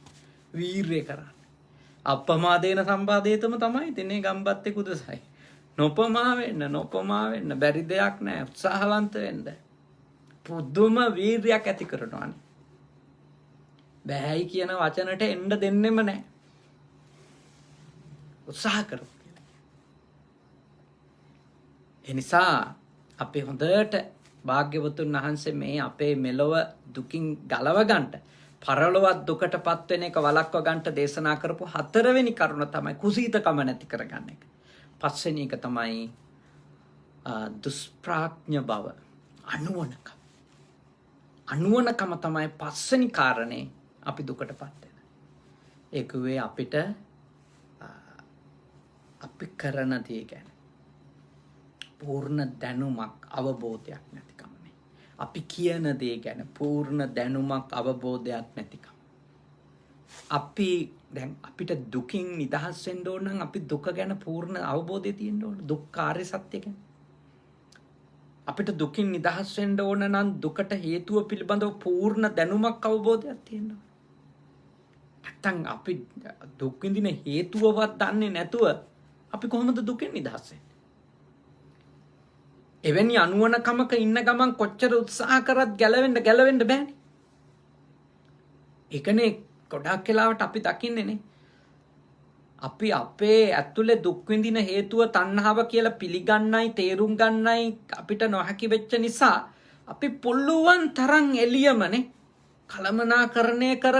වීරය කරන්න. අප්‍රමාදේන සම්පාදේතම තමයි තිනේ ගම්බත්තේ කුදසයි. නොපමා වෙන්න බැරි දෙයක් නෑ. උත්සාහවන්ත වෙන්න. පුදුම වීර්යයක් ඇති කරනවානේ. බෑයි කියන වචනට එන්න දෙන්නෙම නෑ. උත්සාහ කරමු. ඒ නිසා අපි හොඳට භාග්‍යවතුන් වහන්සේ මේ අපේ මෙලොව දුකින් ගලව ගන්නට, පරලොවත් දුකටපත් වෙන එක වළක්ව ගන්නට දේශනා කරපු හතරවෙනි කරුණ තමයි කුසීතකම නැති කරගන්න එක. පස්වෙනි එක තමයි දුෂ්ප්‍රඥ බව, අනුවණකම. අනුවණකම තමයි පස්වෙනි කාරණේ අපි දුකටපත් වෙන. ඒක වේ අපිට අපි කරන දේ ගැන පූර්ණ දැනුමක්, අවබෝධයක් නැතිකමනේ. අපි කියන දේ ගැන පූර්ණ දැනුමක්, අවබෝධයක් නැතිකම. අපි දැන් අපිට දුකින් නිදහස් වෙන්න ඕන නම් අපි දුක ගැන පූර්ණ අවබෝධය තියෙන්න ඕන. දුක්ඛාරය සත්‍ය ගැන. අපිට දුකින් නිදහස් වෙන්න ඕන නම් දුකට හේතුව පිළිබඳව පූර්ණ දැනුමක් අවබෝධයක් තියෙන්න ඕන. නැත්තම් අපි දුක් විඳින හේතුවවත් දන්නේ නැතුව අපි කොහොමද දුකෙන් නිදහස් වෙන්නේ? එවැනි අනුවණකමක ඉන්න ගමන් කොච්චර උත්සාහ කරත් ගැලවෙන්න බෑනේ. ඒකනේ ගොඩාක් වෙලාවට අපි දකින්නේ නේ. අපි අපේ ඇතුලේ දුක් විඳින හේතුව තණ්හාව කියලා පිළිගන්නයි තේරුම් ගන්නයි අපිට නොහැකි වෙච්ච නිසා අපි පුළුවන් තරම් එළියමනේ කලමනාකරණය කර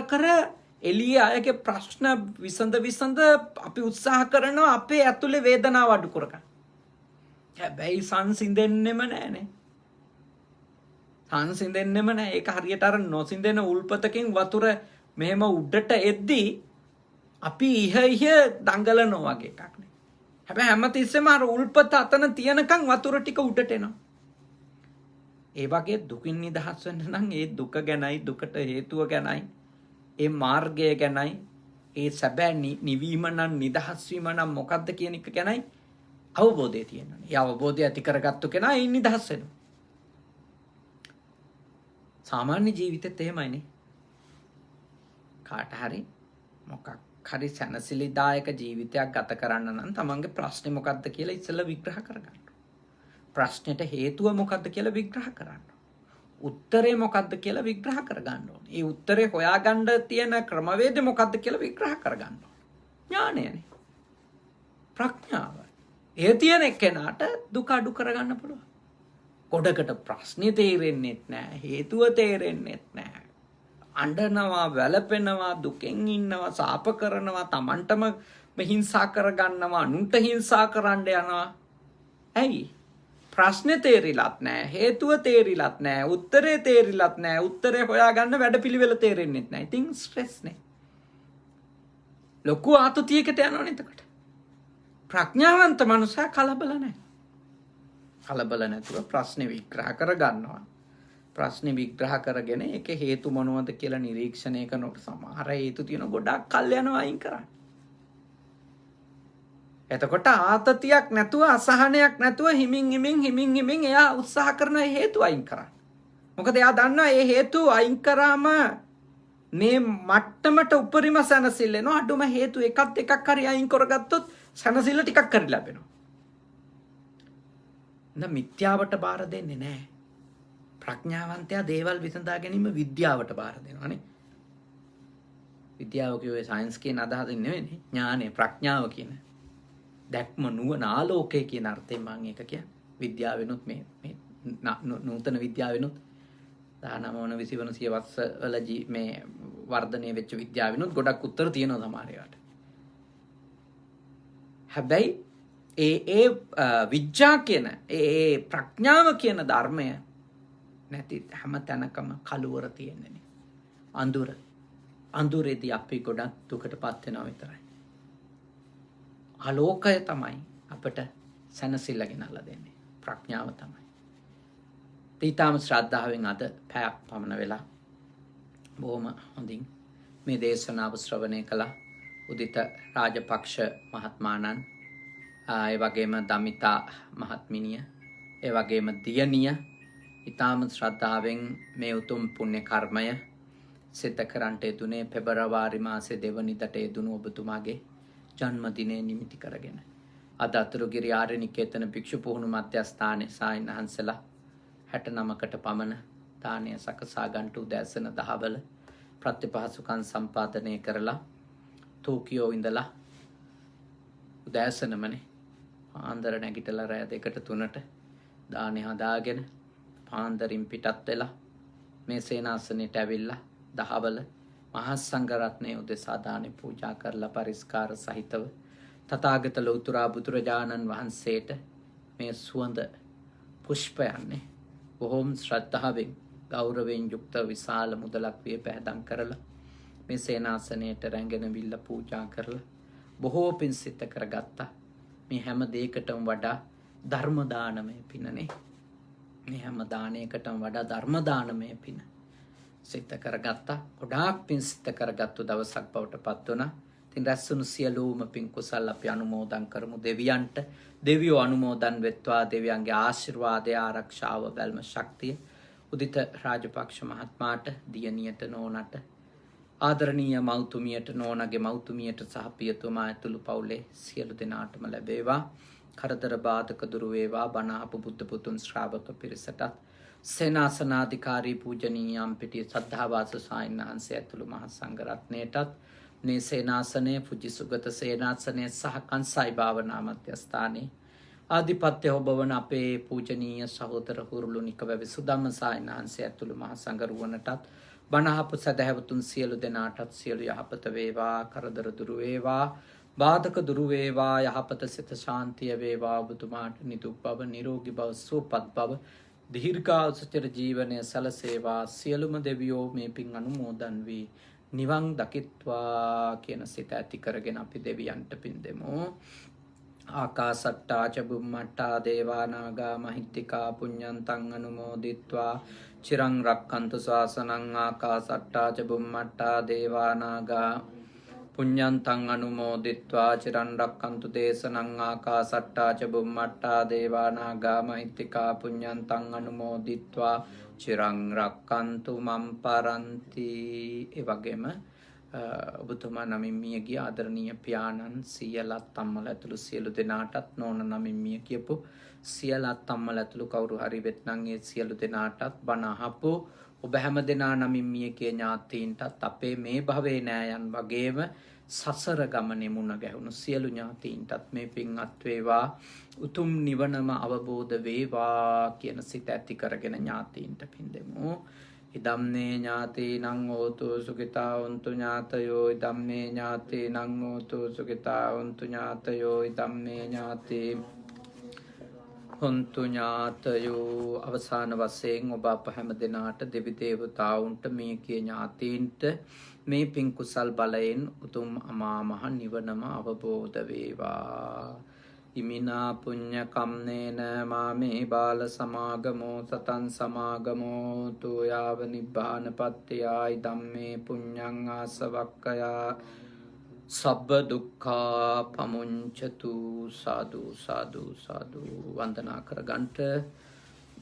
එළිය අයගේ ප්‍රශ්න විසඳ අපි උත්සාහ කරනවා අපේ ඇතුලේ වේදනාව අඩු කරගන්න. හැබැයි සංසිඳෙන්නෙම නෑනේ. සංසිඳෙන්නෙම නෑ. ඒක හරියට අර නොසිඳෙන උල්පතකින් වතුර මෙහෙම උඩට එද්දී අපි ඉහ දඟලනවා වගේ එකක් නේ. හැබැයි හැමතිස්සෙම අර උල්පත අතන තියනකන් වතුර ටික උඩට එනවා. ඒ වගේ දුකින් නිදහස් වෙන්න නම් ඒ දුක ගැනයි දුකට හේතුව ගැනයි ඒ මාර්ගය ගැනයි ඒ සැබෑ නිවීම නම් නිදහස් වීම නම් මොකක්ද කියන එක ගැනයි අවබෝධය තියෙනවා. ඒ අවබෝධය ඇති කරගත්තු කෙනා ඒ නිදහස් වෙනවා. සාමාන්‍ය ජීවිතෙත් එහෙමයිනේ. කාට හරි මොකක් හරි සැනසිලිදායක ජීවිතයක් ගත කරන්න නම් තමන්ගේ ප්‍රශ්නේ මොකක්ද කියලා ඉස්සෙල්ලා විග්‍රහ කරගන්න. ප්‍රශ්නෙට හේතුව මොකක්ද කියලා විග්‍රහ කරන්න. උත්තරේ මොකක්ද කියලා විග්‍රහ කරගන්න ඕනේ. ඒ උත්තරේ හොයාගන්න තියෙන ක්‍රමවේදය මොකක්ද කියලා විග්‍රහ කරගන්න ඕනේ. ඥානයනේ. ප්‍රඥාව. ඒ තියෙන කෙනාට දුක අඩු කරගන්න පුළුවන්. ගොඩකට ප්‍රශ්නේ තේරෙන්නේ නැහැ. හේතුව තේරෙන්නේ නැහැ. අඬනවා, වැළපෙනවා, දුකෙන් ඉන්නවා, සාප කරනවා, Tamanටම හිංසා කරගන්නවා, අනුන්ට හිංසා කරන්න යනවා. ඇයි? ප්‍රශ්නේ තේරිලත් නැහැ, හේතුව තේරිලත් නැහැ, උත්තරේ තේරිලත් නැහැ, උත්තරේ හොයාගන්න වැඩපිළිවෙල තේරෙන්නේ නැහැ. ඉතින් ස්ට්‍රෙස් නේ. ලොකු ආතතියකට යනවනේ එතකොට. ප්‍රඥාවන්ත මනුස්සයා කලබල නැහැ. කලබල නැතුව ප්‍රශ්නේ විග්‍රහ කරගන්නවා. ප්‍රශ්නේ විග්‍රහ කරගෙන ඒකේ හේතු මොනවද කියලා නිරීක්ෂණය කරනකොට සමහර හේතු තියෙන ගොඩක් කල් යනවා අයින් කරන්න. එතකොට ආතතියක් නැතුව අසහනයක් නැතුව හිමින් එයා උත්සාහ කරන හේතු අයින් කරන්න. මොකද එයා දන්නවා මේ හේතු අයින් කරාම මේ මට්ටමට උපරිම සැනසෙල්ල එනවා. අඩුම හේතු එකක් හරි අයින් කරගත්තොත් සැනසෙල්ල ටිකක් හරි ලැබෙනවා. නම් මිත්‍යාවට බාර දෙන්නේ නැහැ. ප්‍රඥාවන්තයා දේවල් විසඳා ගැනීම විද්‍යාවට බාර දෙනවානේ. විද්‍යාව කියුවේ සයන්ස් කියන අදහසින් නෙවෙයි. ඥානය, ප්‍රඥාව කියන දැක්ම, නුවණ, ආලෝකය කියන අර්ථයෙන් මම ඒක කියන්නේ. විද්‍යාවෙනුත් මේ නූතන විද්‍යාවෙනුත් 19 20 වන සියවස් වල මේ වර්ධනය වෙච්ච විද්‍යාවෙනුත් ගොඩක් උත්තර තියෙනවා සමහර ඒවාට. හැබැයි ඒ විද්‍යා කියන ඒ ප්‍රඥාව කියන ධර්මය නැති හැම තැනකම කලවර තියෙන්නේ. අඳුරේදී අපි ගොඩක් දුකටපත් වෙනවා විතරයි. ආලෝකය තමයි අපට සැනසෙල්ල ගෙනල්ලා දෙන්නේ. ප්‍රඥාව තමයි. ඊටාම ශ්‍රද්ධාවෙන් අද පැයක් පමණ වෙලා බොහොම හොඳින් මේ දේශනාව ශ්‍රවණය කළා. උදිත රාජපක්ෂ මහත්මාණන්, ඒ වගේම දමිතා මහත්මිනිය, ඒ වගේම දියණිය ඊටාම ශ්‍රද්ධාවෙන් මේ උතුම් පුණ්‍ය කර්මය සිද්ධ කරන්නට යෙදුනේ පෙබරවාරි මාසේ 2 වෙනිදාට යෙදුණු ඔබතුමාගේ ජන්මදිනය නිමිති කරගෙන. අද අතුරුගිරි ආර්ය නිකේතන භික්ෂු පුහුණු මධ්‍යස්ථානයේ සායනහන්සලා 69කට පමණ දානය සකසා ගන්නට උදෑසන දහවල ප්‍රතිපහසුකම් සම්පාදනය කරලා ටෝකියෝ ඉඳලා උදෑසනමනේ පාන්දර නැගිටලා රෑ 2ට 3ට දානය හදාගෙන පාන්දරින් පිටත් වෙලා මේ සේනාසනෙට ඇවිල්ලා දහවල මහා සංඝරත්නය උදෙසා දානෙ පූජා කරලා පරිස්කාර සහිතව තථාගත ලෞතර බුදුරජාණන් වහන්සේට මේ සුවඳ පුෂ්පයන්නේ බොහොම ශ්‍රද්ධාවෙන් ගෞරවයෙන් යුක්ත විශාල මුදලක් වේ පැහැදම් කරලා මේ සේනාසනයට රැඟෙනවිල්ල පූජා කරලා බොහෝ පින් සිද්ධ කරගත්තා. මේ හැම දෙයකටම වඩා ධර්ම දානමය පිනනේ. මේ හැම දානයකටම වඩා ධර්ම දානමය පින. සිද්ධ කරගත්තා. ගොඩාක් පින් සිද්ධ කරගත්තු දවසක් බවට පත් වුණා. ඉතින් රැස්වුණු සියලුම පින් කුසල් අපි අනුමෝදන් කරමු දෙවියන්ට. දෙවියෝ අනුමෝදන් වෙත්වා. දෙවියන්ගේ ආශිර්වාදය, ආරක්ෂාව, බැල්ම, ශක්තිය උදිත රාජපක්ෂ මහත්මයාට, දියණියට, නෝනට, ආදරණීය මෞතුමියට, නෝනගේ මෞතුමියට සහ පියතුමා ඇතුළු පවුලේ සියලු දෙනාටම ලැබේවා. කරදර බාධක දුරු වේවා. බණ අහපු බුද්ධ පුතුන් ශ්‍රාවක පිරිසටත්, සේනාසනාධිකාරී පූජනීය අම්පිටිය සද්ධාවාස සායන් වහන්සේ ඇතුළු මහා සංඝ රත්නයටත්, මේ සේනාසනය, ෆුජි සුගත සේනාසනය සහ කංසයි භාවනා මධ්‍යස්ථානයේ ආධිපත්‍ය ඔබවන අපේ පූජනීය සහෝදර හුරුළුනික වැවි සුදම්ම සායන් වහන්සේ ඇතුළු මහා සංඝ රුවනටත්, බණ අහපු සදහැවතුන් සියලු දෙනාටත් සියලු යහපත වේවා. කරදර දුරු වේවා. බාධක දුරු වේවා. යහපත සිත ශාන්තිය වේවා. ඔබතුමාට නිදුක් බව, නිරෝගී බව, සුවපත් බව, දීර්ඝායුෂ ජීවනය සැලසේවා. සියලුම දෙවියෝ මේ පින් අනුමෝදන් වී නිවන් දකිත්වා කියන සිත ඇති කරගෙන අපි දෙවියන්ට පින් දෙමු. ආකාසට්ටා ච බුම්මට්ටා දේවා නාග මහිත්‍තිකා පුඤ්ඤන්තං අනුමෝදිත්වා චිරං රක්ඛන්තු ශාසනං. ආකාසට්ටා ච බුම්මට්ටා දේවා නාග පුඤ්ඤන්තං අනුමෝදිත්වා චිරං රක්ඛන්තු දේශනං. ආකාසට්ටා ච බුම්මට්ටා දේවා නාග මහිත්‍තිකා පුඤ්ඤන්තං අනුමෝදිත්වා චිරං රක්ඛන්තු මම් පරන්ති. ඒ වගේම ඔබතුමා නමින් මිය ගිය ආදරණීය පියාණන්, සියලත් අම්මලා ඇතුළු සියලු දෙනාටත්, නෝන නමින් මිය කියපු සියලත් අම්මලා ඇතුළු කවුරු හරි වෙත්නම් ඒ සියලු දෙනාටත්, බණ අහපු ඔබ හැම දෙනා නමින් මිය කිය ඥාතීන්ටත්, අපේ මේ භවයේ නෑයන් වගේම සසර ගමනේ මුණ ගැහුණු සියලු ඥාතීන්ටත් මේ පින් අත් වේවා. උතුම් නිවනම අවබෝධ වේවා කියන සිත ඇති කරගෙන ඥාතීන්ට පින් දෙමු. ඉදම්නේ ඥාතීනං හෝතු සුඛිතා හොන්තු ඥාතයෝ. ඉදම්නේ ඥාතීනං හෝතු සුඛිතා හොන්තු ඥාතයෝ. ඉදම්නේ ඥාතී හොන්තු ඥාතයෝ. අවසාන වශයෙන් ඔබ අප හැම දෙනාට, දෙවි දේවතාවුන්ට, මේ කිය ඥාතීන්ට මේ පින් කුසල් බලයෙන් උතුම් අමා මහ නිවනම අවබෝධ වේවා. ඉමිනා පුඤ්ඤ කම්නේන මාමේ බාල සමාගමෝ සතං සමාගමෝ තු යාව නිබ්බානපත්තියයි ධම්මේ පුඤ්ඤං ආසවක්ඛයා සබ්බ දුක්ඛා පමුංචතු. සාදු සාදු සාදු. වන්දනා කරගන්ට.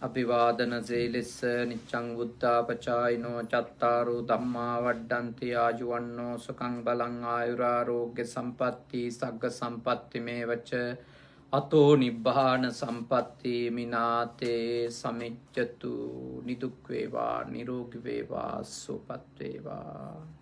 අභිවාදන සීලිස්ස නිච්ඡං බුද්ධාපචායිනෝ චත්තාරෝ ධම්මා වඩ්ඩන්ති ආජුවන්නෝ සුඛං බලං ආයුරාෝග්‍ය සම්පatti සග්ග සම්පatti මේවච අතෝ නිබ්බාන සම්පatti මිනාතේ සමිච්ඡතු. නිදුක් වේවා, නිරෝගී වේවා, සුවපත් වේවා.